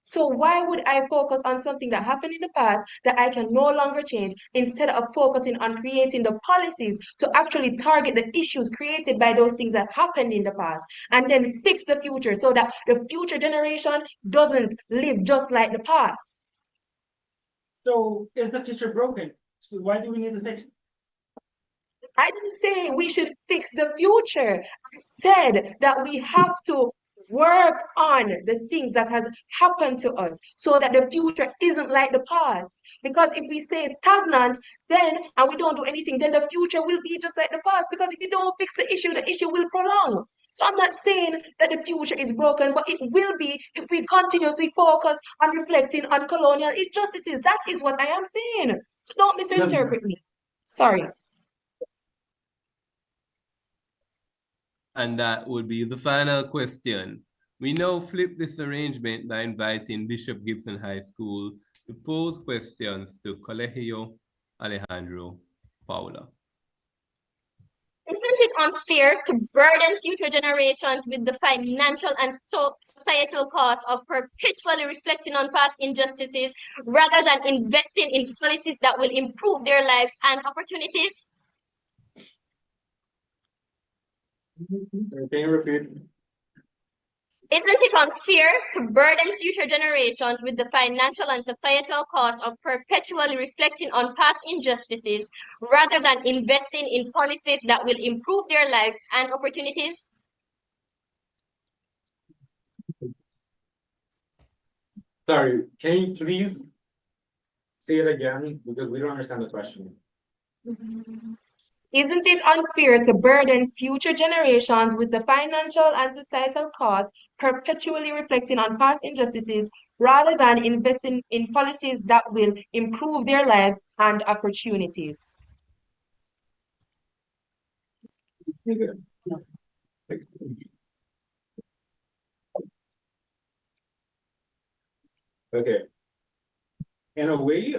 [SPEAKER 5] So why would I focus on something that happened in the past that I can no longer change instead of focusing on creating the policies to actually target the issues created by those things that happened in the past and then fix the future so that the future generation doesn't live just like the past?
[SPEAKER 7] So is the future broken? So why do we need to fix it?
[SPEAKER 5] I didn't say we should fix the future. I said that we have to work on the things that has happened to us so that the future isn't like the past. Because if we stay stagnant, then and we don't do anything, then the future will be just like the past. Because if you don't fix the issue will prolong. So I'm not saying that the future is broken, but it will be if we continuously focus on reflecting on colonial injustices. That is what I am saying. So don't misinterpret me. Sorry.
[SPEAKER 1] And that would be the final question. We now flip this arrangement by inviting Bishop Gibson High School to pose questions to Kolegio, Alejandro, Paula.
[SPEAKER 4] Isn't it unfair to burden future generations with the financial and societal cost of perpetually reflecting on past injustices rather than investing in policies that will improve their lives and opportunities?
[SPEAKER 8] Can you repeat?
[SPEAKER 4] Isn't it unfair to burden future generations with the financial and societal cost of perpetually reflecting on past injustices rather than investing in policies that will improve their lives and opportunities?
[SPEAKER 8] Sorry, can you please say it again? Because we don't understand the question.
[SPEAKER 5] Isn't it unfair to burden future generations with the financial and societal costs, perpetually reflecting on past injustices, rather than investing in policies that will improve their lives and opportunities?
[SPEAKER 8] Okay. In a way,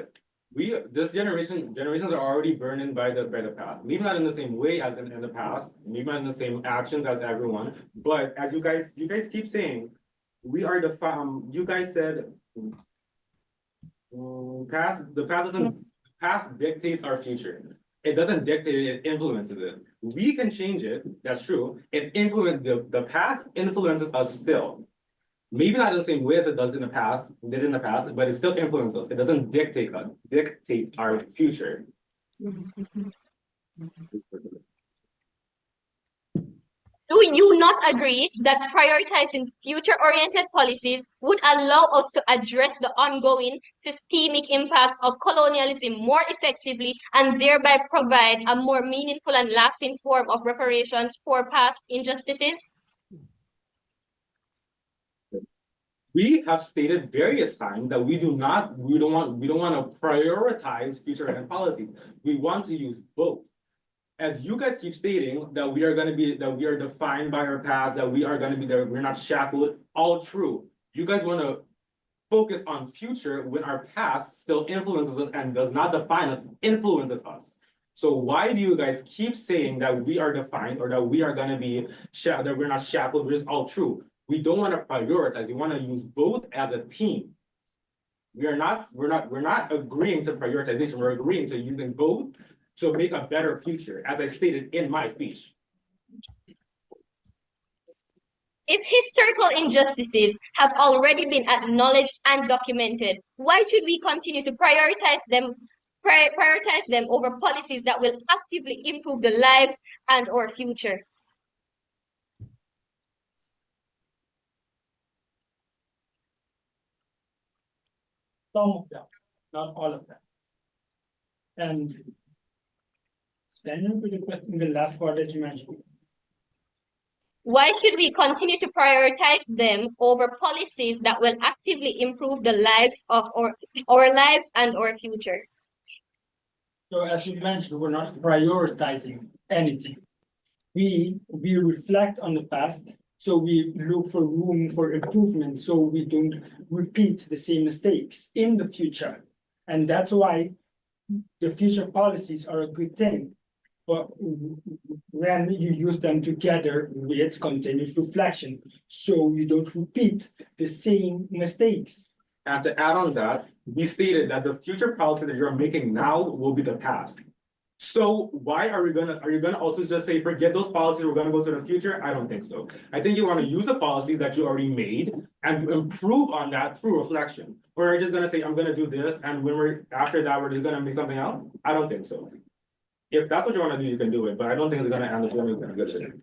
[SPEAKER 8] generations are already burdened by the past. Maybe not in the same way as in the past, maybe not in the same actions as everyone, but as you guys keep saying, we are you guys said past dictates our future. It doesn't dictate it, it influences it. We can change it, that's true. The past influences us still. Maybe not in the same way as it did in the past, but it still influences us. It doesn't dictate our future.
[SPEAKER 4] Do you not agree that prioritizing future-oriented policies would allow us to address the ongoing systemic impacts of colonialism more effectively and thereby provide a more meaningful and lasting form of reparations for past injustices?
[SPEAKER 8] We have stated various times that we don't want to prioritize future-oriented policies. We want to use both. As you guys keep stating that we are defined by our past, that we are going to be there, we're not shackled, all true. You guys want to focus on future when our past still influences us and does not define us, influences us. So why do you guys keep saying that we are defined or that we are going to be that we're not shackled, which is all true? We don't want to prioritize. We want to use both as a team. We're not agreeing to prioritization. We're agreeing to using both to make a better future, as I stated in my speech.
[SPEAKER 4] If historical injustices have already been acknowledged and documented, why should we continue to prioritize them over policies that will actively improve the lives and our future?
[SPEAKER 7] Some of them, not all of them. And can you repeat the question, the last part that you mentioned?
[SPEAKER 4] Why should we continue to prioritize them over policies that will actively improve the lives of our lives and our future?
[SPEAKER 7] So as you mentioned, we're not prioritizing anything. We reflect on the past, so we look for room for improvement, so we don't repeat the same mistakes in the future. And that's why the future policies are a good thing. But when you use them together with continuous reflection, so you don't repeat the same mistakes.
[SPEAKER 8] And to add on that, we stated that the future policies that you're making now will be the past. So why are you gonna also just say, forget those policies, we're gonna go to the future? I don't think so. I think you want to use the policies that you already made and improve on that through reflection. Or you're just gonna say, I'm gonna do this, and when after that, we're just gonna make something else? I don't think so. If that's what you want to do, you can do it, but I don't think it's gonna end up being a good thing.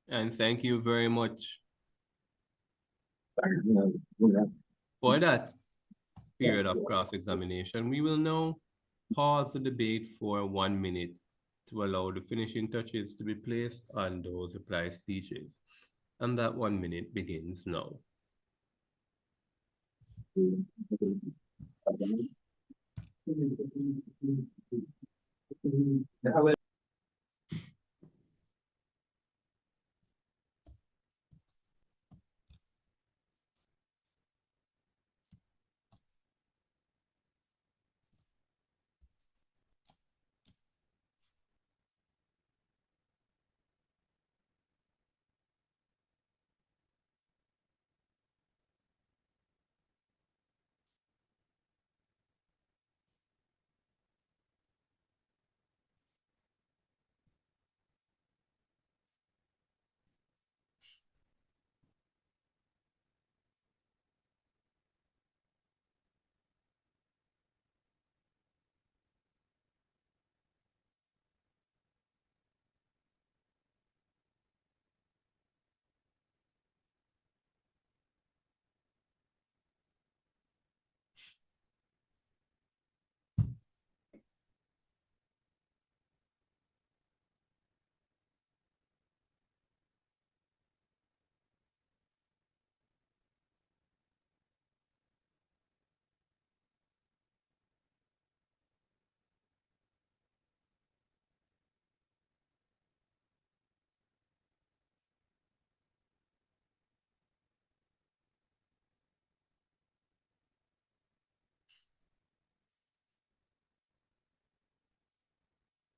[SPEAKER 1] And thank you very much for that period of cross-examination. We will now pause the debate for 1 minute to allow the finishing touches to be placed on those reply speeches. And that 1 minute begins now.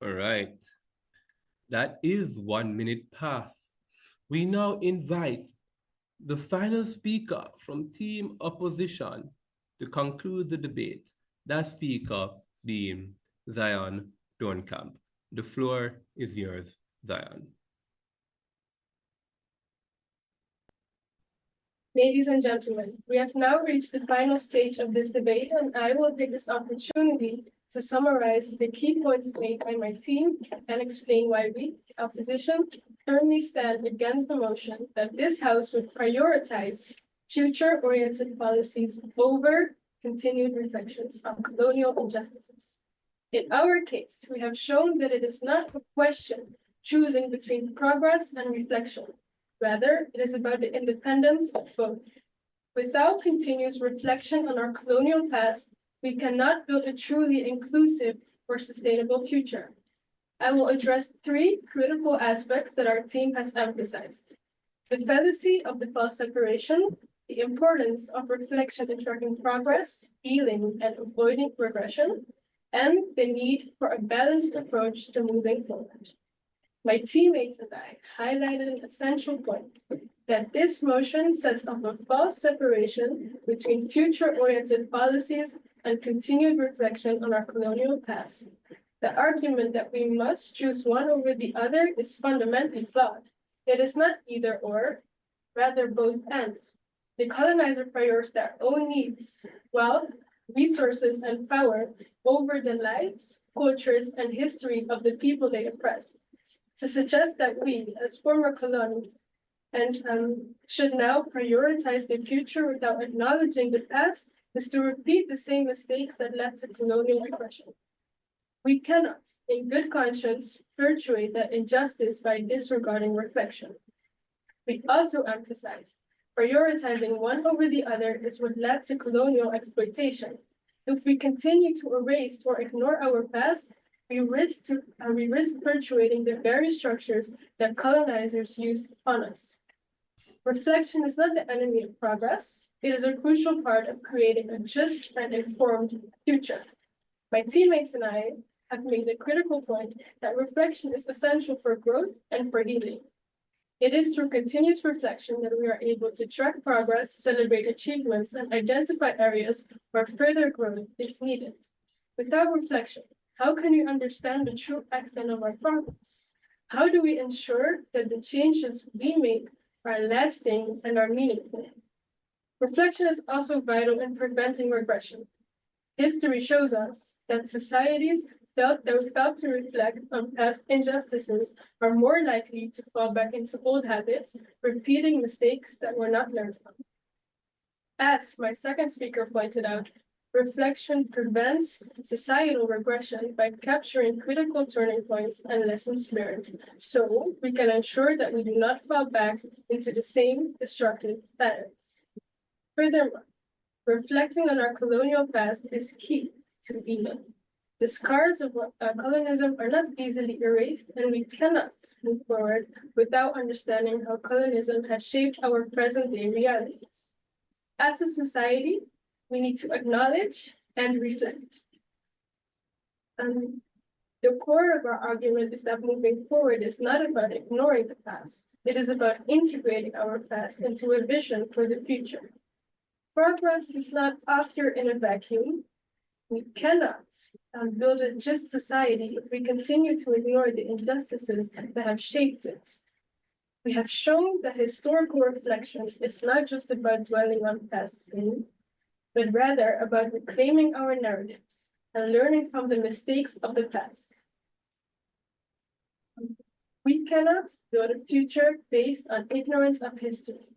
[SPEAKER 1] All right. That is 1 minute past. We now invite the final speaker from Team Opposition to conclude the debate. That speaker being Zion Dorncamp. The floor is yours, Zion.
[SPEAKER 9] Ladies and gentlemen, we have now reached the final stage of this debate, and I will take this opportunity to summarize the key points made by my team and explain why we, the opposition, firmly stand against the motion that this House would prioritize future-oriented policies over continued reflections on colonial injustices. In our case, we have shown that it is not a question choosing between progress and reflection. Rather, it is about the independence of both. Without continuous reflection on our colonial past, we cannot build a truly inclusive or sustainable future. I will address 3 critical aspects that our team has emphasized: the fallacy of the false separation, the importance of reflection in tracking progress, healing, and avoiding regression, and the need for a balanced approach to moving forward. My teammates and I highlighted an essential point, that this motion sets up a false separation between future-oriented policies and continued reflection on our colonial past. The argument that we must choose one over the other is fundamentally flawed. It is not either or, rather both and. The colonizer prioritized their own needs, wealth, resources, and power over the lives, cultures, and history of the people they oppressed. To suggest that we, as former colonies, should now prioritize the future without acknowledging the past is to repeat the same mistakes that led to colonial repression. We cannot, in good conscience, perpetuate that injustice by disregarding reflection. We also emphasized prioritizing one over the other is what led to colonial exploitation. If we continue to erase or ignore our past, we risk perpetuating the very structures that colonizers used on us. Reflection is not the enemy of progress. It is a crucial part of creating a just and informed future. My teammates and I have made a critical point that reflection is essential for growth and for healing. It is through continuous reflection that we are able to track progress, celebrate achievements, and identify areas where further growth is needed. Without reflection, how can we understand the true extent of our progress? How do we ensure that the changes we make are lasting and are meaningful? Reflection is also vital in preventing regression. History shows us that societies that failed to reflect on past injustices are more likely to fall back into old habits, repeating mistakes that were not learned from. As my second speaker pointed out, reflection prevents societal regression by capturing critical turning points and lessons learned, so we can ensure that we do not fall back into the same destructive patterns. Furthermore, reflecting on our colonial past is key to healing. The scars of colonism are not easily erased, and we cannot move forward without understanding how colonism has shaped our present-day realities. As a society, we need to acknowledge and reflect. The core of our argument is that moving forward is not about ignoring the past. It is about integrating our past into a vision for the future. Progress does not occur in a vacuum. We cannot build a just society if we continue to ignore the injustices that have shaped it. We have shown that historical reflection is not just about dwelling on past pain, but rather about reclaiming our narratives and learning from the mistakes of the past. We cannot build a future based on ignorance of history.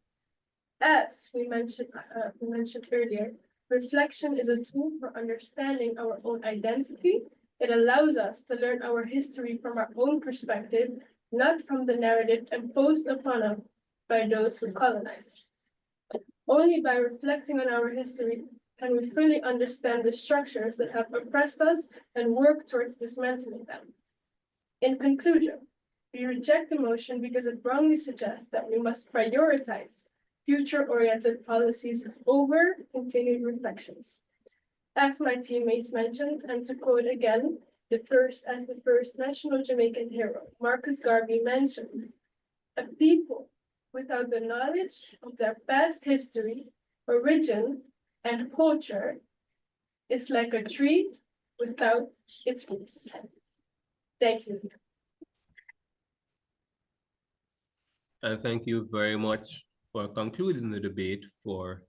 [SPEAKER 9] As we mentioned earlier, reflection is a tool for understanding our own identity. It allows us to learn our history from our own perspective, not from the narrative imposed upon us by those who colonized us. Only by reflecting on our history can we fully understand the structures that have oppressed us and work towards dismantling them. In conclusion, we reject the motion because it wrongly suggests that we must prioritize future-oriented policies over continued reflections. As my teammates mentioned, and to quote again, as the first national Jamaican hero, Marcus Garvey mentioned, a people without the knowledge of their past history, origin, and culture is like a tree without its roots. Thank you.
[SPEAKER 1] And thank you very much for concluding the debate for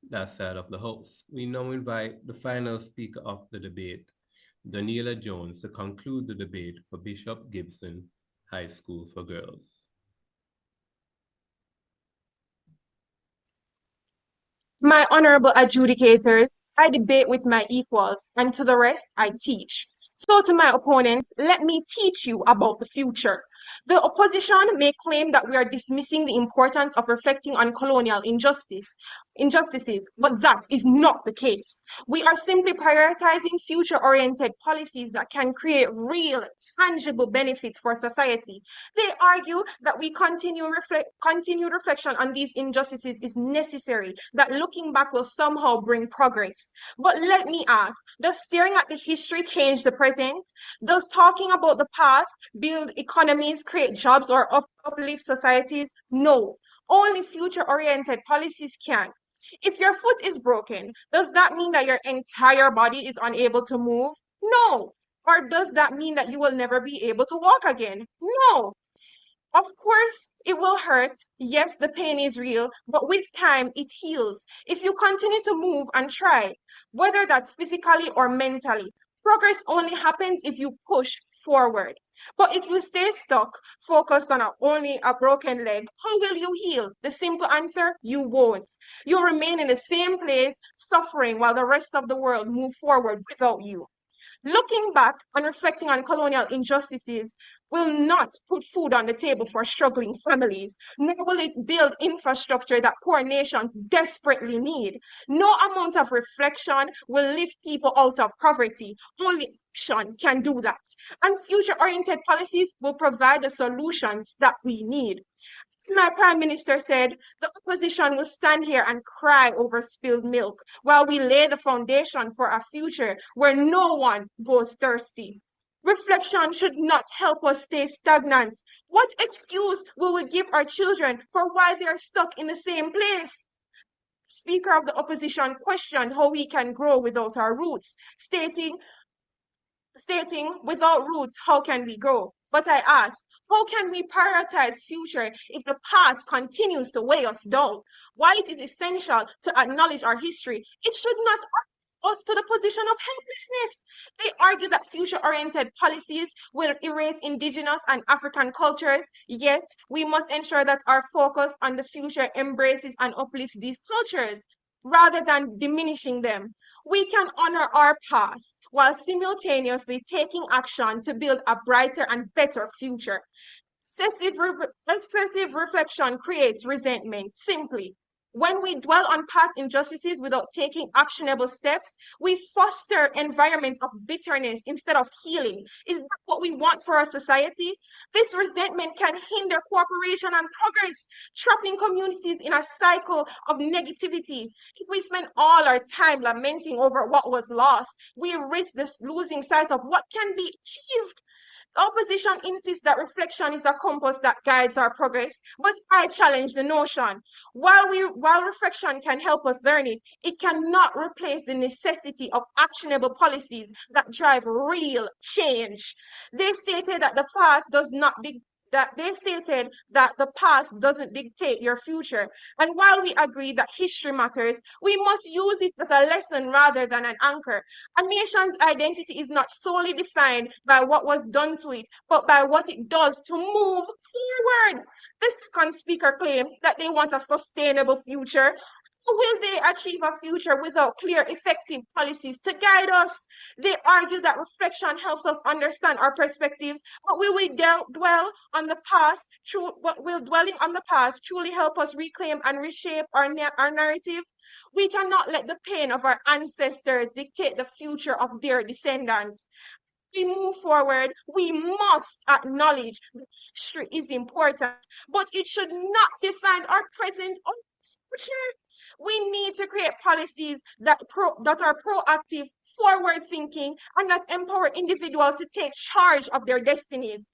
[SPEAKER 1] that side of the House. We now invite the final speaker of the debate, Daniela Jones, to conclude the debate for Bishop Gibson High School for Girls.
[SPEAKER 6] My honorable adjudicators, I debate with my equals, and to the rest, I teach. So to my opponents, let me teach you about the future. The opposition may claim that we are dismissing the importance of reflecting on colonial injustices, but that is not the case. We are simply prioritizing future-oriented policies that can create real, tangible benefits for society. They argue that continued reflection on these injustices is necessary, that looking back will somehow bring progress. But let me ask, does staring at the history change the present? Does talking about the past build economies, create jobs, or uplift societies? No. Only future-oriented policies can. If your foot is broken, does that mean that your entire body is unable to move? No. Or does that mean that you will never be able to walk again? No. Of course, it will hurt. Yes, the pain is real, but with time, it heals. If you continue to move and try, whether that's physically or mentally, progress only happens if you push forward. But if you stay stuck, focused on only a broken leg, how will you heal? The simple answer, you won't. You'll remain in the same place, suffering while the rest of the world move forward without you. Looking back and reflecting on colonial injustices will not put food on the table for struggling families, nor will it build infrastructure that poor nations desperately need. No amount of reflection will lift people out of poverty. Only action can do that. And future-oriented policies will provide the solutions that we need. My prime minister said, the opposition will stand here and cry over spilled milk while we lay the foundation for a future where no one goes thirsty. Reflection should not help us stay stagnant. What excuse will we give our children for why they are stuck in the same place? Speaker of the opposition questioned how we can grow without our roots, stating, without roots, how can we grow? But I ask, how can we prioritize future if the past continues to weigh us down? While it is essential to acknowledge our history, it should not bring us to the position of helplessness. They argue that future-oriented policies will erase indigenous and African cultures, yet we must ensure that our focus on the future embraces and uplifts these cultures, rather than diminishing them. We can honor our past while simultaneously taking action to build a brighter and better future. Excessive reflection creates resentment. Simply, when we dwell on past injustices without taking actionable steps, we foster environments of bitterness instead of healing. Is that what we want for our society? This resentment can hinder cooperation and progress, trapping communities in a cycle of negativity. If we spend all our time lamenting over what was lost, we risk losing sight of what can be achieved. The opposition insists that reflection is the compass that guides our progress, but I challenge the notion. While reflection can help us learn it, it cannot replace the necessity of actionable policies that drive real change. They stated that the past doesn't dictate your future. And while we agree that history matters, we must use it as a lesson rather than an anchor. A nation's identity is not solely defined by what was done to it, but by what it does to move forward. The second speaker claimed that they want a sustainable future. How will they achieve a future without clear, effective policies to guide us? They argue that reflection helps us understand our perspectives, but will dwelling on the past truly help us reclaim and reshape our narrative? We cannot let the pain of our ancestors dictate the future of their descendants. We move forward, we must acknowledge that history is important, but it should not define our present or future. We need to create policies that are proactive, forward thinking, and that empower individuals to take charge of their destinies.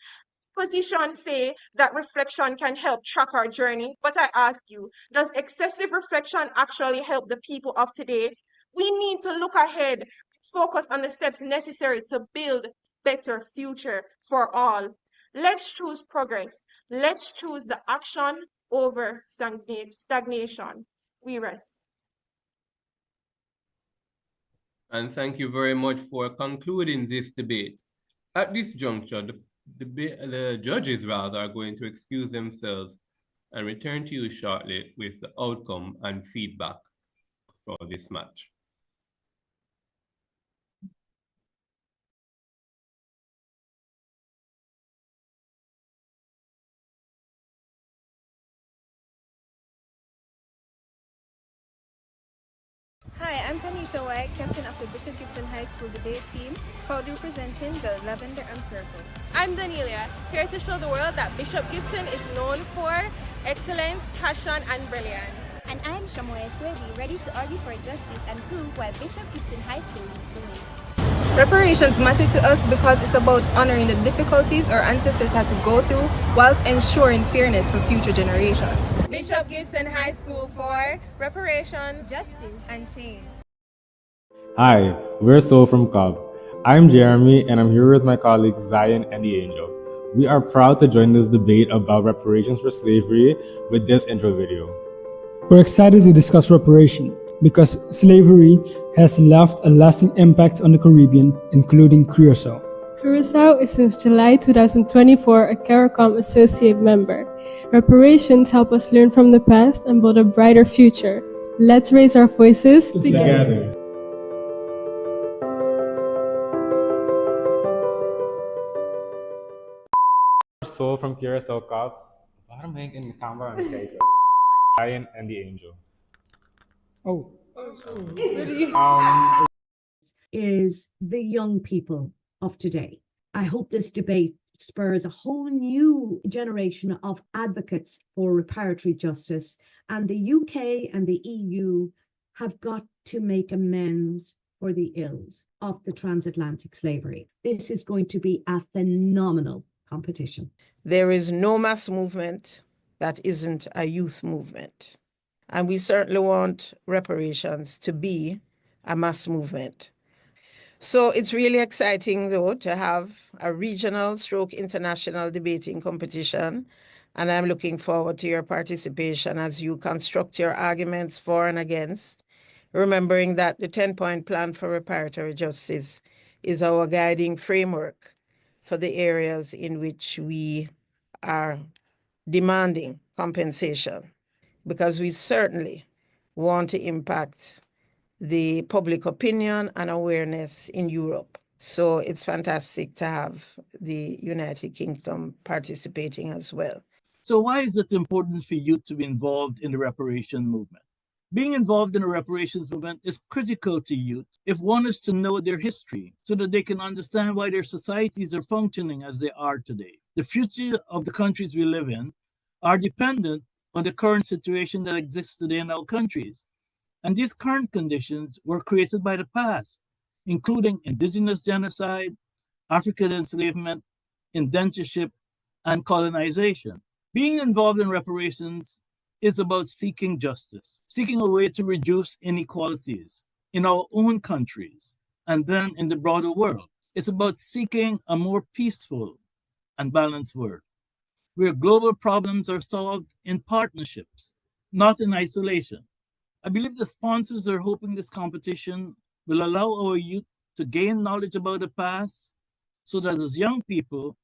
[SPEAKER 6] Positions say that reflection can help track our journey, but I ask you, does excessive reflection actually help the people of today? We need to look ahead, focus on the steps necessary to build better future for all. Let's choose progress. Let's choose the action over stagnation. We rest.
[SPEAKER 1] And thank you very much for concluding this debate. At this juncture, the judges rather are going to excuse themselves and return to you shortly with the outcome and feedback for this match.
[SPEAKER 10] Hi, I'm Tanisha White, captain of the Bishop Gibson High School debate team, proudly representing the Lavender and Purple.
[SPEAKER 6] I'm Danielia, here to show the world that Bishop Gibson is known for excellence, passion, and brilliance.
[SPEAKER 11] And I'm Shamoy Swebi, ready to argue for justice and prove why Bishop Gibson High School needs to win.
[SPEAKER 10] Reparations matter to us because it's about honoring the difficulties our ancestors had to go through whilst ensuring fairness for future generations.
[SPEAKER 6] Bishop Gibson High School for reparations,
[SPEAKER 11] Justice
[SPEAKER 10] and change.
[SPEAKER 12] Hi, we're Soul from Cobb. I'm Jeremy and I'm here with my colleagues Zion and the Angel. We are proud to join this debate about reparations for slavery with this intro video.
[SPEAKER 13] We're excited to discuss reparation because slavery has left a lasting impact on the Caribbean, including Curacao.
[SPEAKER 14] Curacao is since July 2024 a CARICOM associate member. Reparations help us learn from the past and build a brighter future. Let's raise our voices together.
[SPEAKER 12] Soul from Curacao Cobb. Waarom hang ik in de camera aan het kijken? Zion and the Angel.
[SPEAKER 15] Is the young people of today. I hope this debate spurs a whole new generation of advocates for reparatory justice, and the UK and the EU have got to make amends for the ills of the transatlantic slavery. This is going to be a phenomenal competition.
[SPEAKER 16] There is no mass movement that isn't a youth movement. And we certainly want reparations to be a mass movement. So it's really exciting, though, to have a regional stroke international debating competition. And I'm looking forward to your participation as you construct your arguments for and against, remembering that the 10-point plan for reparatory justice is our guiding framework for the areas in which we are demanding compensation, because we certainly want to impact the public opinion and awareness in Europe. So it's fantastic to have the United Kingdom participating as well.
[SPEAKER 17] So why is it important for youth to be involved in the reparation movement? Being involved in the reparations movement is critical to youth if one is to know their history so that they can understand why their societies are functioning as they are today. The future of the countries we live in are dependent on the current situation that exists today in our countries. And these current conditions were created by the past, including indigenous genocide, African enslavement, indentureship, and colonization. Being involved in reparations is about seeking justice, seeking a way to reduce inequalities in our own countries and then in the broader world. It's about seeking a more peaceful and balanced world, where global problems are solved in partnerships, not in isolation. I believe the sponsors are hoping this competition will allow our youth to gain knowledge about the past so that as young people,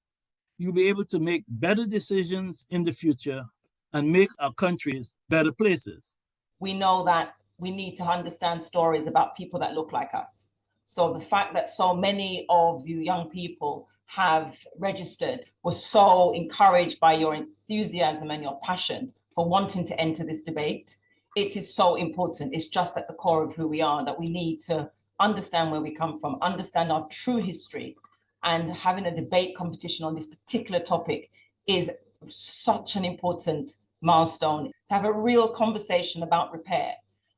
[SPEAKER 17] you'll be able to make better decisions in the future and make our countries better places.
[SPEAKER 18] We know that we need to understand stories about people that look like us. So the fact that so many of you young people have registered was so encouraged by your enthusiasm and your passion for wanting to enter this debate. It is so important. It's just at the core of who we are, that we need to understand where we come from, understand our true history, and having a debate competition on this particular topic is such an important milestone. To have a real conversation about repair,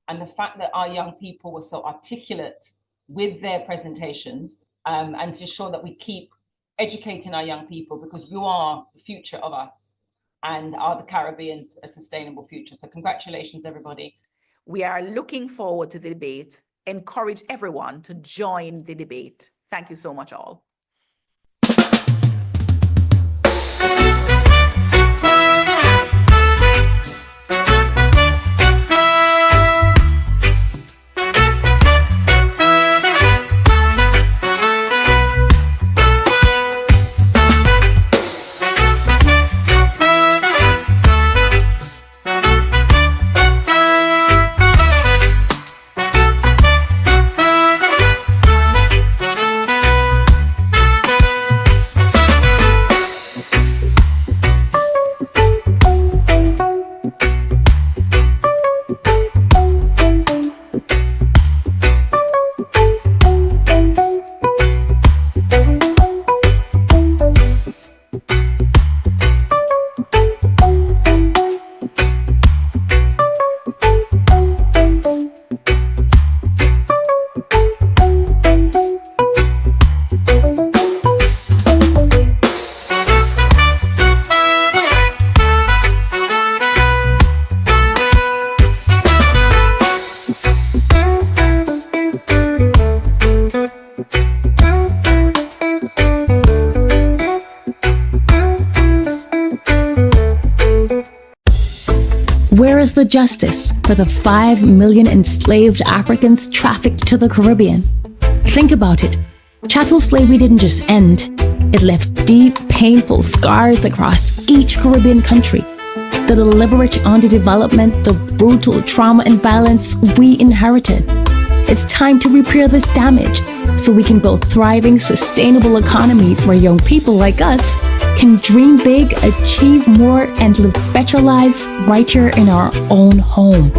[SPEAKER 18] and the fact that our young people were so articulate with their presentations, and to ensure that we keep educating our young people, because you are the future of us and are the Caribbean's a sustainable future. So congratulations, everybody.
[SPEAKER 19] We are looking forward to the debate. Encourage everyone to join the debate. Thank you so much, all.
[SPEAKER 20] Where is the justice for the 5 million enslaved Africans trafficked to the Caribbean? Think about it. Chattel slavery didn't just end, it left deep, painful scars across each Caribbean country. The deliberate underdevelopment, the brutal trauma and violence we inherited. It's time to repair this damage so we can build thriving, sustainable economies where young people like us can dream big, achieve more, and live better lives right here in our own home.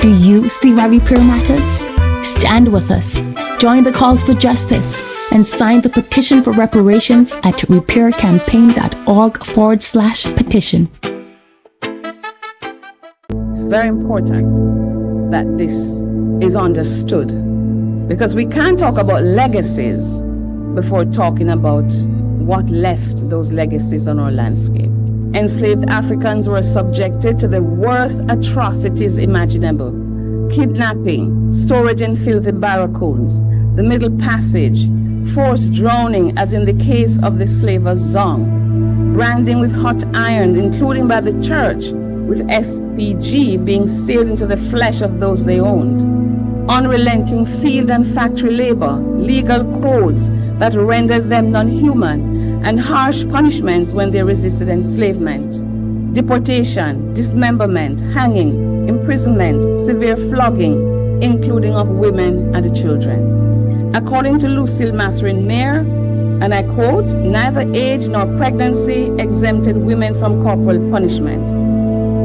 [SPEAKER 20] Do you see why repair matters? Stand with us, join the calls for justice, and sign the petition for reparations at repaircampaign.org/petition.
[SPEAKER 21] It's very important that this is understood, because we can't talk about legacies before talking about what left those legacies on our landscape. Enslaved Africans were subjected to the worst atrocities imaginable: kidnapping, storage in filthy barracoons, the Middle Passage, forced drowning as in the case of the slaver Zong, branding with hot iron, including by the church, with SPG being seared into the flesh of those they owned, unrelenting field and factory labor, legal codes that rendered them non-human, and harsh punishments when they resisted enslavement, deportation, dismemberment, hanging, imprisonment, severe flogging, including of women and children. According to Lucille Matherin Mayer, and I quote, "Neither age nor pregnancy exempted women from corporal punishment.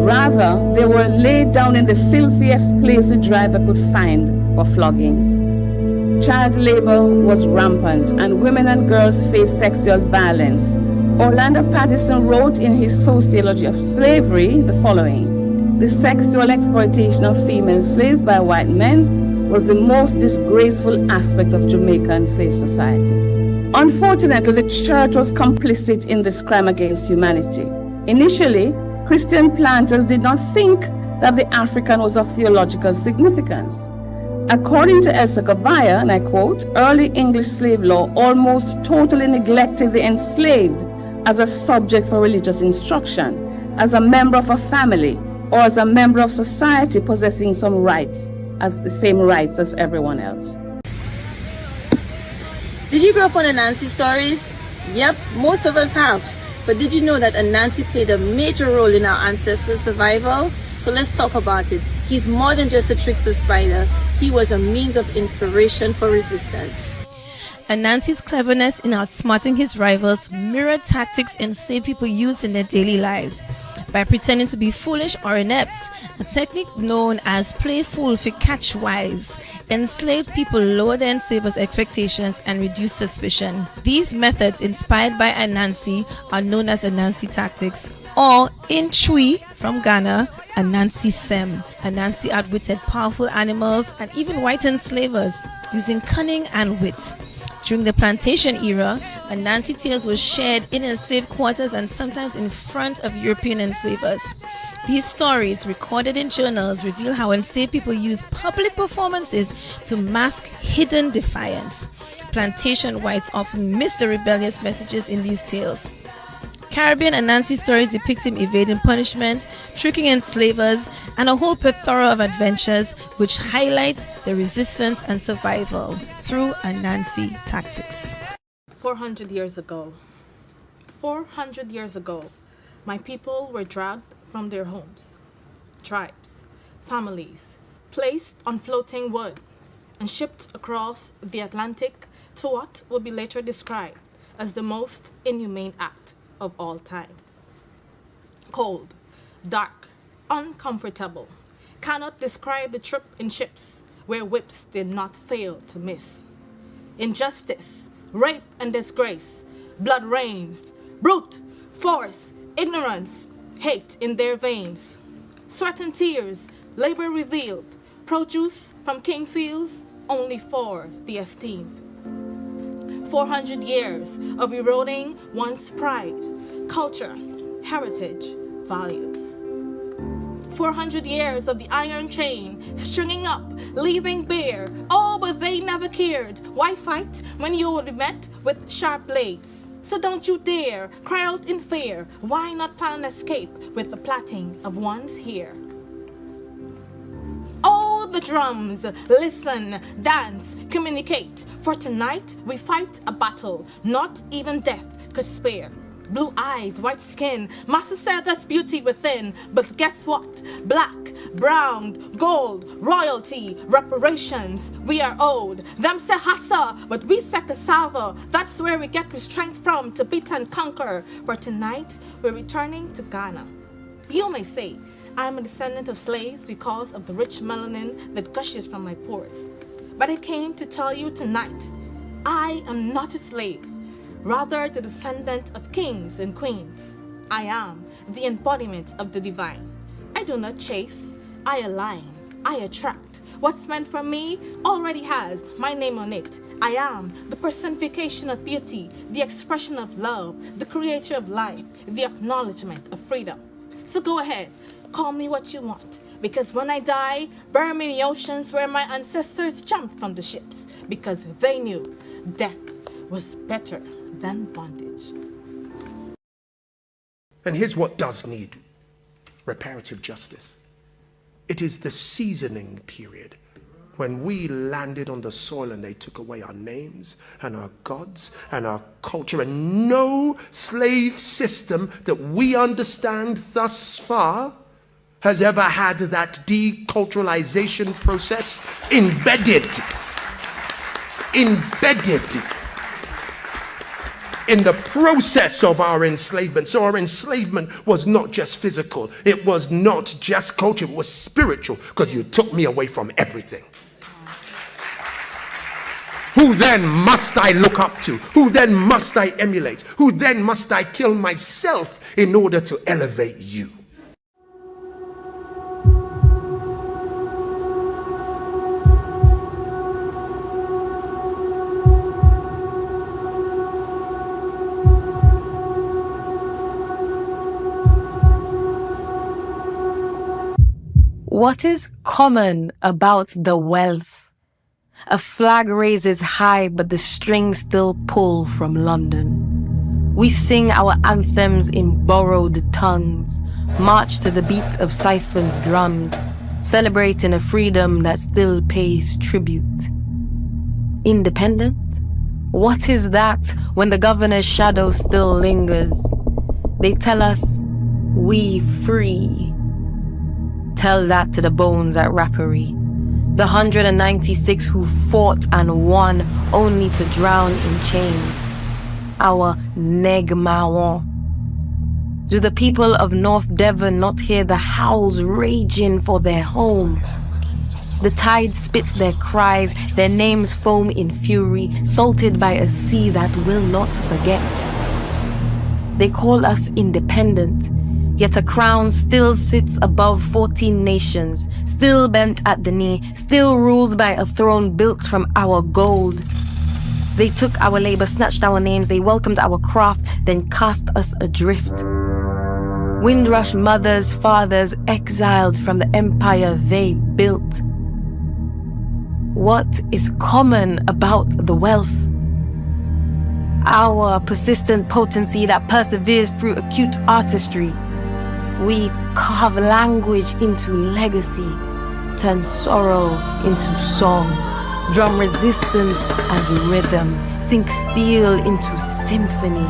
[SPEAKER 21] Rather, they were laid down in the filthiest place the driver could find for floggings. Child labor was rampant, and women and girls faced sexual violence." Orlando Patterson wrote in his Sociology of Slavery the following: "The sexual exploitation of female slaves by white men was the most disgraceful aspect of Jamaican slave society." Unfortunately, the church was complicit in this crime against humanity. Initially, Christian planters did not think that the African was of theological significance. According to Elsa Gavaya, and I quote, "Early English slave law almost totally neglected the enslaved as a subject for religious instruction, as a member of a family, or as a member of society possessing some rights, as the same rights as everyone else."
[SPEAKER 22] Did you grow up on Anansi stories? Yep, most of us have. But did you know that Anansi played a major role in our ancestors' survival? So let's talk about it. He's more than just a trickster spider. He was a means of inspiration for resistance.
[SPEAKER 23] Anansi's cleverness in outsmarting his rivals mirrored tactics enslaved people used in their daily lives. By pretending to be foolish or inept, a technique known as play fool for catch wise, enslaved people lowered their enslavers' expectations and reduced suspicion. These methods, inspired by Anansi, are known as Anansi tactics, or in Twi from Ghana, Anansi Sem. Anansi outwitted powerful animals and even white enslavers using cunning and wit. During the plantation era, Anansi tales were shared in enslaved quarters and sometimes in front of European enslavers. These stories, recorded in journals, reveal how enslaved people used public performances to mask hidden defiance. Plantation whites often miss the rebellious messages in these tales. Caribbean Anansi stories depict him evading punishment, tricking enslavers, and a whole plethora of adventures which highlight the resistance and survival through Anansi tactics.
[SPEAKER 2] 400 years ago, my people were dragged from their homes, tribes, families, placed on floating wood, and shipped across the Atlantic to what would be later described as the most inhumane act of all time. Cold, dark, uncomfortable, cannot describe the trip in ships where whips did not fail to miss. Injustice, rape and disgrace, blood rains, brute, force, ignorance, hate in their veins. Sweat and tears, labor revealed, produce from king fields only for the esteemed. 400 years of eroding one's pride, culture, heritage, value. 400 years of the iron chain, stringing up, leaving bare. Oh, but they never cared. Why fight when you would be met with sharp blades? So don't you dare cry out in fear. Why not plan escape with the plaiting of one's hair? Oh, the drums, listen, dance, communicate. For tonight we fight a battle not even death could spare. Blue eyes, white skin, master said that's beauty within. But guess what? Black, brown, gold, royalty, reparations we are owed. Them say hassa, but we say cassava. That's where we get the strength from to beat and conquer. For tonight we're returning to Ghana. You may say I'm a descendant of slaves because of the rich melanin that gushes from my pores. But I came to tell you tonight, I am not a slave, rather the descendant of kings and queens. I am the embodiment of the divine. I do not chase, I align, I attract. What's meant for me already has my name on it. I am the personification of beauty, the expression of love, the creator of life, the acknowledgement of freedom. So go ahead, call me what you want, because when I die, bury me in the oceans where my ancestors jumped from the ships, because they knew death was better than bondage.
[SPEAKER 3] And here's what does need reparative justice. It is the seasoning period when we landed on the soil and they took away our names and our gods and our culture, and no slave system that we understand thus far has ever had that deculturalization process embedded in the process of our enslavement. So our enslavement was not just physical, it was not just culture, it was spiritual, because you took me away from everything. Who then must I look up to? Who then must I emulate? Who then must I kill myself in order to elevate you?
[SPEAKER 5] What is common about the wealth? A flag raises high, but the strings still pull from London. We sing our anthems in borrowed tongues, march to the beat of siphons' drums, celebrating a freedom that still pays tribute. Independent? What is that when the governor's shadow still lingers? They tell us, we free. Tell that to the bones at Reparation. The 196 who fought and won only to drown in chains. Our Negmawan. Do the people of North Devon not hear the howls raging for their home? The tide spits their cries, their names foam in fury, salted by a sea that will not forget. They call us independent, Yet a crown still sits above 14 nations, still bent at the knee, still ruled by a throne built from our gold. They took our labor, snatched our names, they welcomed our craft, then cast us adrift. Windrush mothers, fathers, exiled from the empire they built. What is common about the wealth? Our persistent potency that perseveres through acute artistry. We carve language into legacy, turn sorrow into song, drum resistance as rhythm, sink steel into symphony.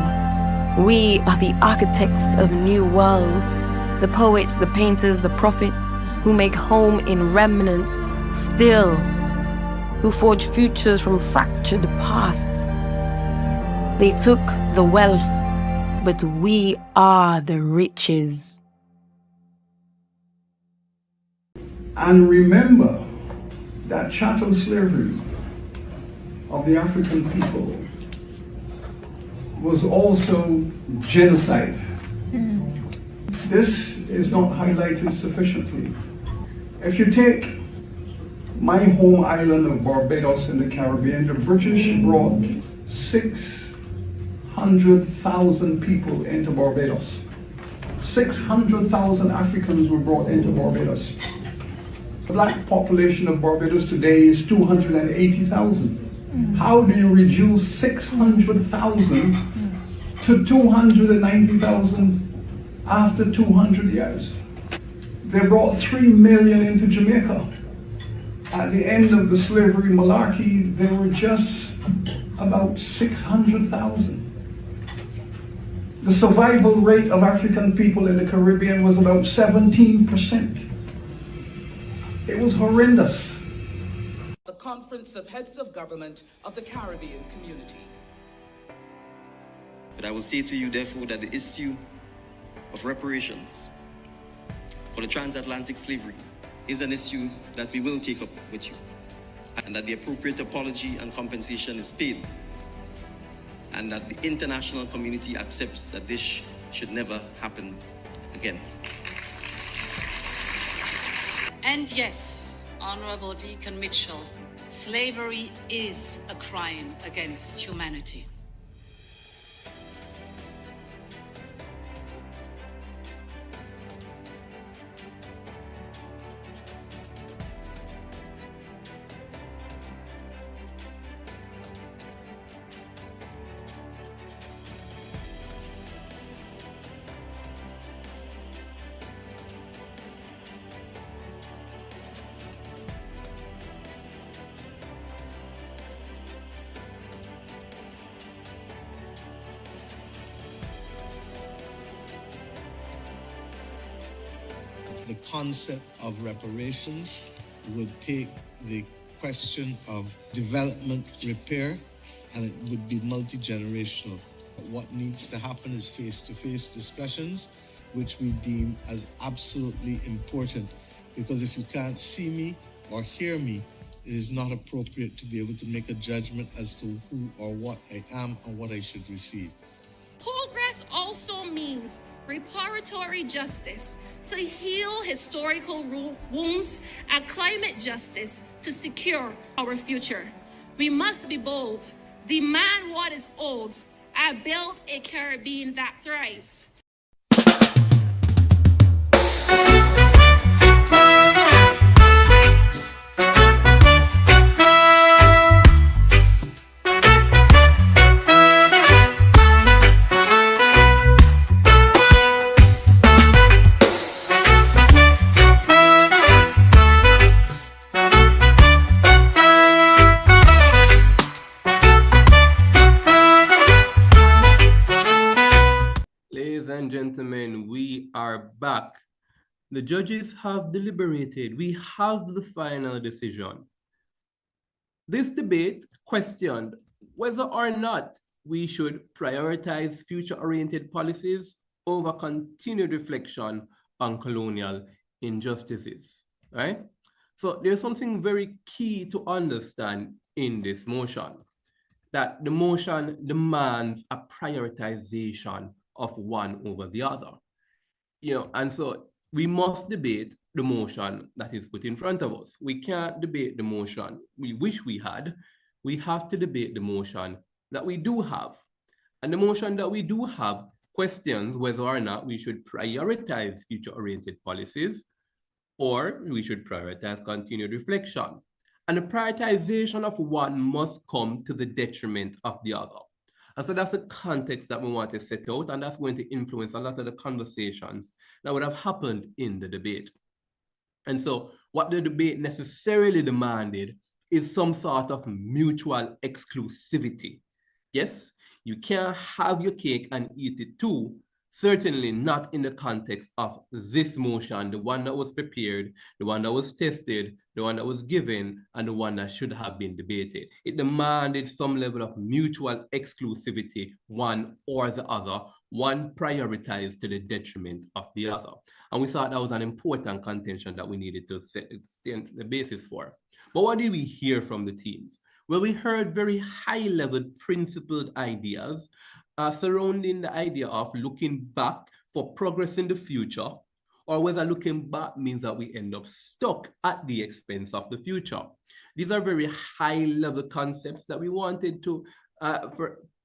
[SPEAKER 5] We are the architects of new worlds, the poets, the painters, the prophets, who make home in remnants still, who forge futures from fractured pasts. They took the wealth, but we are the riches.
[SPEAKER 4] And remember that chattel slavery of the African people was also genocide. This is not highlighted sufficiently. If you take my home island of Barbados in the Caribbean, the British brought 600,000 people into Barbados. 600,000 Africans were brought into Barbados. The black population of Barbados today is 280,000. How do you reduce 600,000 to 290,000 after 200 years? They brought 3 million into Jamaica. At the end of the slavery malarkey, there were just about 600,000. The survival rate of African people in the Caribbean was about 17%. It was horrendous.
[SPEAKER 7] The Conference of Heads of Government of the Caribbean Community.
[SPEAKER 8] But I will say to you, therefore, that the issue of reparations for the transatlantic slavery is an issue that we will take up with you, and that the appropriate apology and compensation is paid, and that the international community accepts that this should never happen again.
[SPEAKER 24] And yes, Honorable Deacon Mitchell, slavery is a crime against humanity.
[SPEAKER 25] The concept of reparations would take the question of development repair, and it would be multi-generational. What needs to happen is face-to-face discussions, which we deem as absolutely important, because if you can't see me or hear me, it is not appropriate to be able to make a judgment as to who or what I am and what I should receive.
[SPEAKER 26] Progress also means reparatory justice to heal historical wounds and climate justice to secure our future. We must be bold, demand what is old, and build a Caribbean that thrives.
[SPEAKER 1] Ladies and gentlemen, we are back. The judges have deliberated. We have the final decision. This debate questioned whether or not we should prioritize future-oriented policies over continued reflection on colonial injustices, right? So there's something very key to understand in this motion, that the motion demands a prioritization of one over the other. And so we must debate the motion that is put in front of us. We can't debate the motion we wish we had. We have to debate the motion that we do have. And the motion that we do have questions whether or not we should prioritize future-oriented policies or we should prioritize continued reflection. And the prioritization of one must come to the detriment of the other. And so that's the context that we want to set out, and that's going to influence a lot of the conversations that would have happened in the debate. And so what the debate necessarily demanded is some sort of mutual exclusivity. Yes, you can't have your cake and eat it too, certainly not in the context of this motion, the one that was prepared, the one that was tested, the one that was given, and the one that should have been debated. It demanded some level of mutual exclusivity, one or the other, one prioritized to the detriment of the other. And we thought that was an important contention that we needed to set the basis for. But what did we hear from the teams? Well, we heard very high-level principled ideas surrounding the idea of looking back for progress in the future, or whether looking back means that we end up stuck at the expense of the future. These are very high-level concepts that we wanted to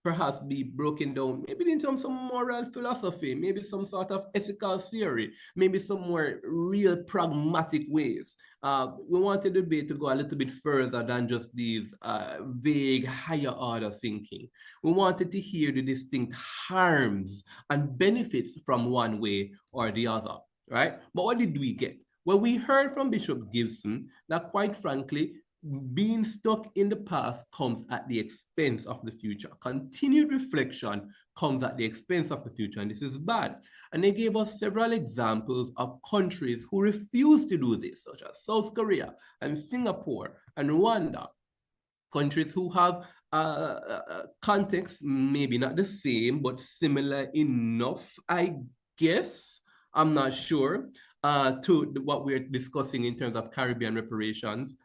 [SPEAKER 1] perhaps be broken down, maybe into some moral philosophy, maybe some sort of ethical theory, maybe some more real pragmatic ways. We wanted the debate to go a little bit further than just these vague higher order thinking. We wanted to hear the distinct harms and benefits from one way or the other, right? But what did we get? Well, we heard from Bishop Gibson that, quite frankly, being stuck in the past comes at the expense of the future. Continued reflection comes at the expense of the future, and this is bad. And they gave us several examples of countries who refuse to do this, such as South Korea and Singapore and Rwanda. Countries who have context, maybe not the same, but similar enough, I guess. I'm not sure, to what we're discussing in terms of Caribbean reparations.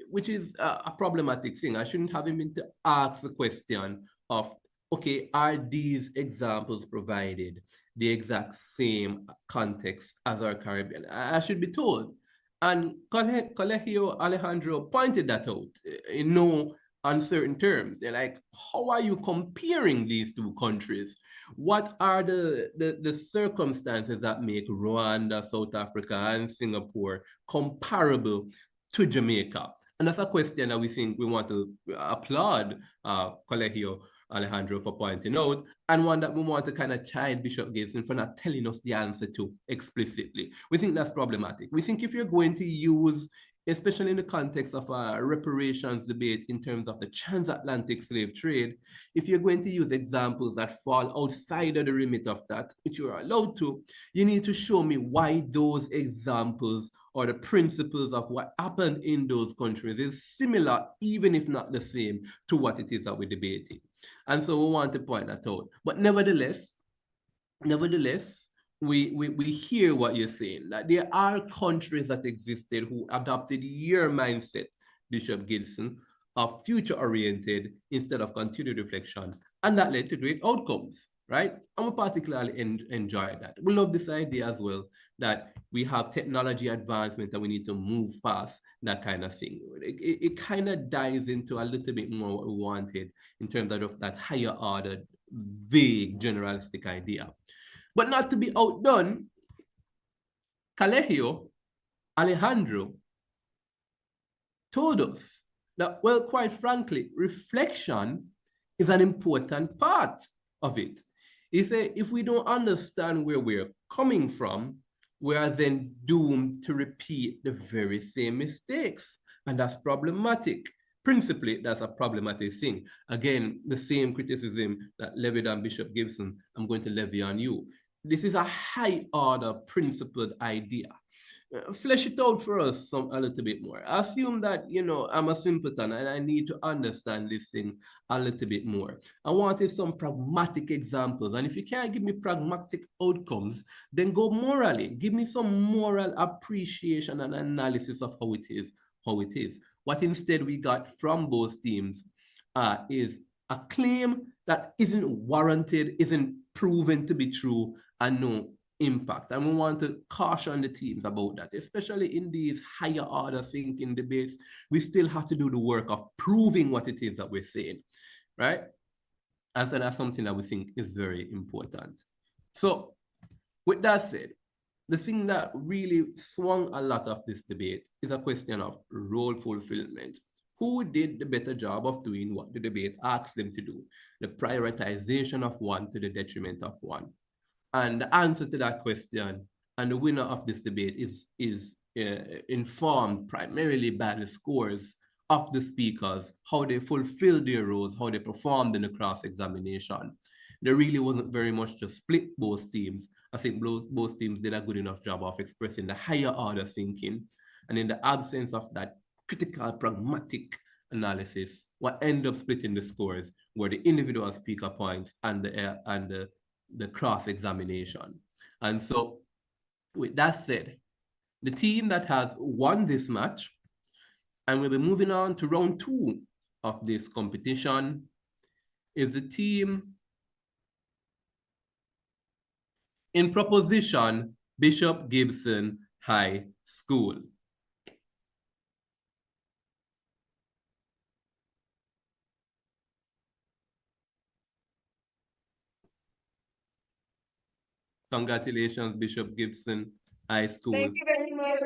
[SPEAKER 1] Which is a problematic thing. I shouldn't have even to ask the question of, okay, are these examples provided the exact same context as our Caribbean? I should be told. And Kolegio Alejandro pointed that out in no uncertain terms. They're like, how are you comparing these two countries? What are the circumstances that make Rwanda, South Africa, and Singapore comparable to Jamaica? And that's a question that we think we want to applaud Kolegio Alejandro for pointing out, and one that we want to kind of chide Bishop Gibson for not telling us the answer to explicitly. We think that's problematic. We think if you're going to use, especially in the context of a reparations debate in terms of the transatlantic slave trade, if you're going to use examples that fall outside of the remit of that, which you are allowed to, you need to show me why those examples or the principles of what happened in those countries is similar, even if not the same, to what it is that we're debating. And so we want to point that out. But nevertheless, we hear what you're saying, that there are countries that existed who adopted your mindset, Bishop Gibson, of future-oriented instead of continued reflection, and that led to great outcomes, right? And we particularly enjoy that. We love this idea as well, that we have technology advancement and we need to move past that kind of thing. It kind of dives into a little bit more what we wanted in terms of that higher order, vague, generalistic idea. But not to be outdone, Kolegio Alejandro told us that, well, quite frankly, reflection is an important part of it. He said, if we don't understand where we're coming from, we are then doomed to repeat the very same mistakes. And that's problematic. Principally, that's a problematic thing. Again, the same criticism that levied on Bishop Gibson, I'm going to levy on you. This is a high order principled idea. Flesh it out for us a little bit more. Assume that, I'm a simpleton and I need to understand this thing a little bit more. I wanted some pragmatic examples. And if you can't give me pragmatic outcomes, then go morally. Give me some moral appreciation and analysis of how it is. What instead we got from both teams is a claim that isn't warranted, isn't proven to be true, and no impact. And we want to caution the teams about that, especially in these higher order thinking debates. We still have to do the work of proving what it is that we're saying, right? And so that's something that we think is very important. So with that said, the thing that really swung a lot of this debate is a question of role fulfillment. Who did the better job of doing what the debate asked them to do? The prioritization of one to the detriment of one. And the answer to that question and the winner of this debate is informed primarily by the scores of the speakers, how they fulfilled their roles, how they performed in the cross-examination. There really wasn't very much to split both teams. I think both teams did a good enough job of expressing the higher order thinking. And in the absence of that critical, pragmatic analysis, what ended up splitting the scores were the individual speaker points and the cross-examination. And so with that said, the team that has won this match, and we'll be moving on to round 2 of this competition, is the team in proposition Bishop Gibson High School. Congratulations, Bishop Gibson High School.
[SPEAKER 6] Thank you very much.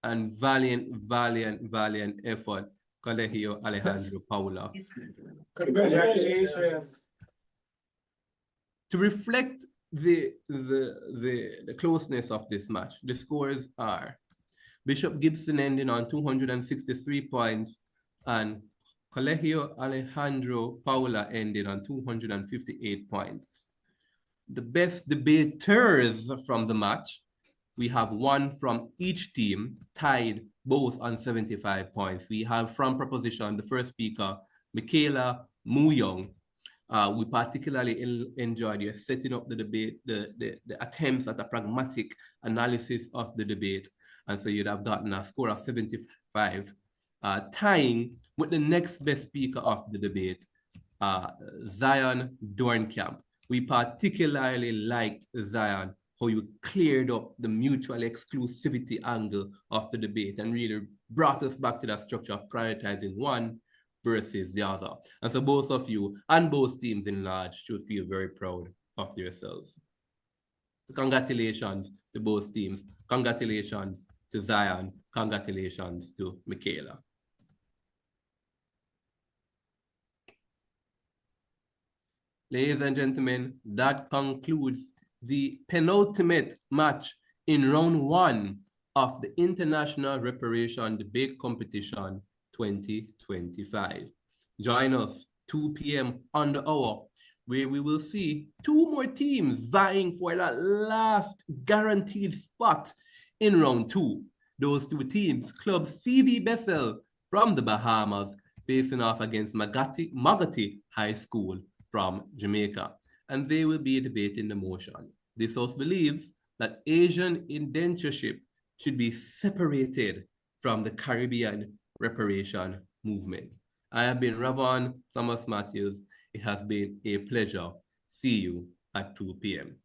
[SPEAKER 1] And valiant effort, Kolegio, Alejandro, Paula.
[SPEAKER 6] Congratulations.
[SPEAKER 1] To reflect the closeness of this match, the scores are Bishop Gibson ending on 263 points and Kolegio, Alejandro, Paula ending on 258 points. The best debaters from the match, we have one from each team, tied both on 75 points. We have from proposition, the first speaker, Michaela Muyong. We particularly enjoyed your setting up the debate, the attempts at a pragmatic analysis of the debate. And so you'd have gotten a score of 75, tying with the next best speaker of the debate, Zion Dornkamp. We particularly liked, Zion, how you cleared up the mutual exclusivity angle of the debate and really brought us back to that structure of prioritizing one versus the other. And so both of you and both teams in large should feel very proud of yourselves. So congratulations to both teams. Congratulations to Zion. Congratulations to Michaela. Ladies and gentlemen, that concludes the penultimate match in round 1 of the International Reparation Debate Competition 2025. Join us 2 p.m. on the hour, where we will see 2 more teams vying for that last guaranteed spot in round 2. Those 2 teams, Club CV Bethel from the Bahamas, facing off against Magati High School from Jamaica, and they will be debating the motion. This house believes that Asian indentureship should be separated from the Caribbean reparation movement. I have been Ravon Thomas Matthews. It has been a pleasure. See you at 2 p.m.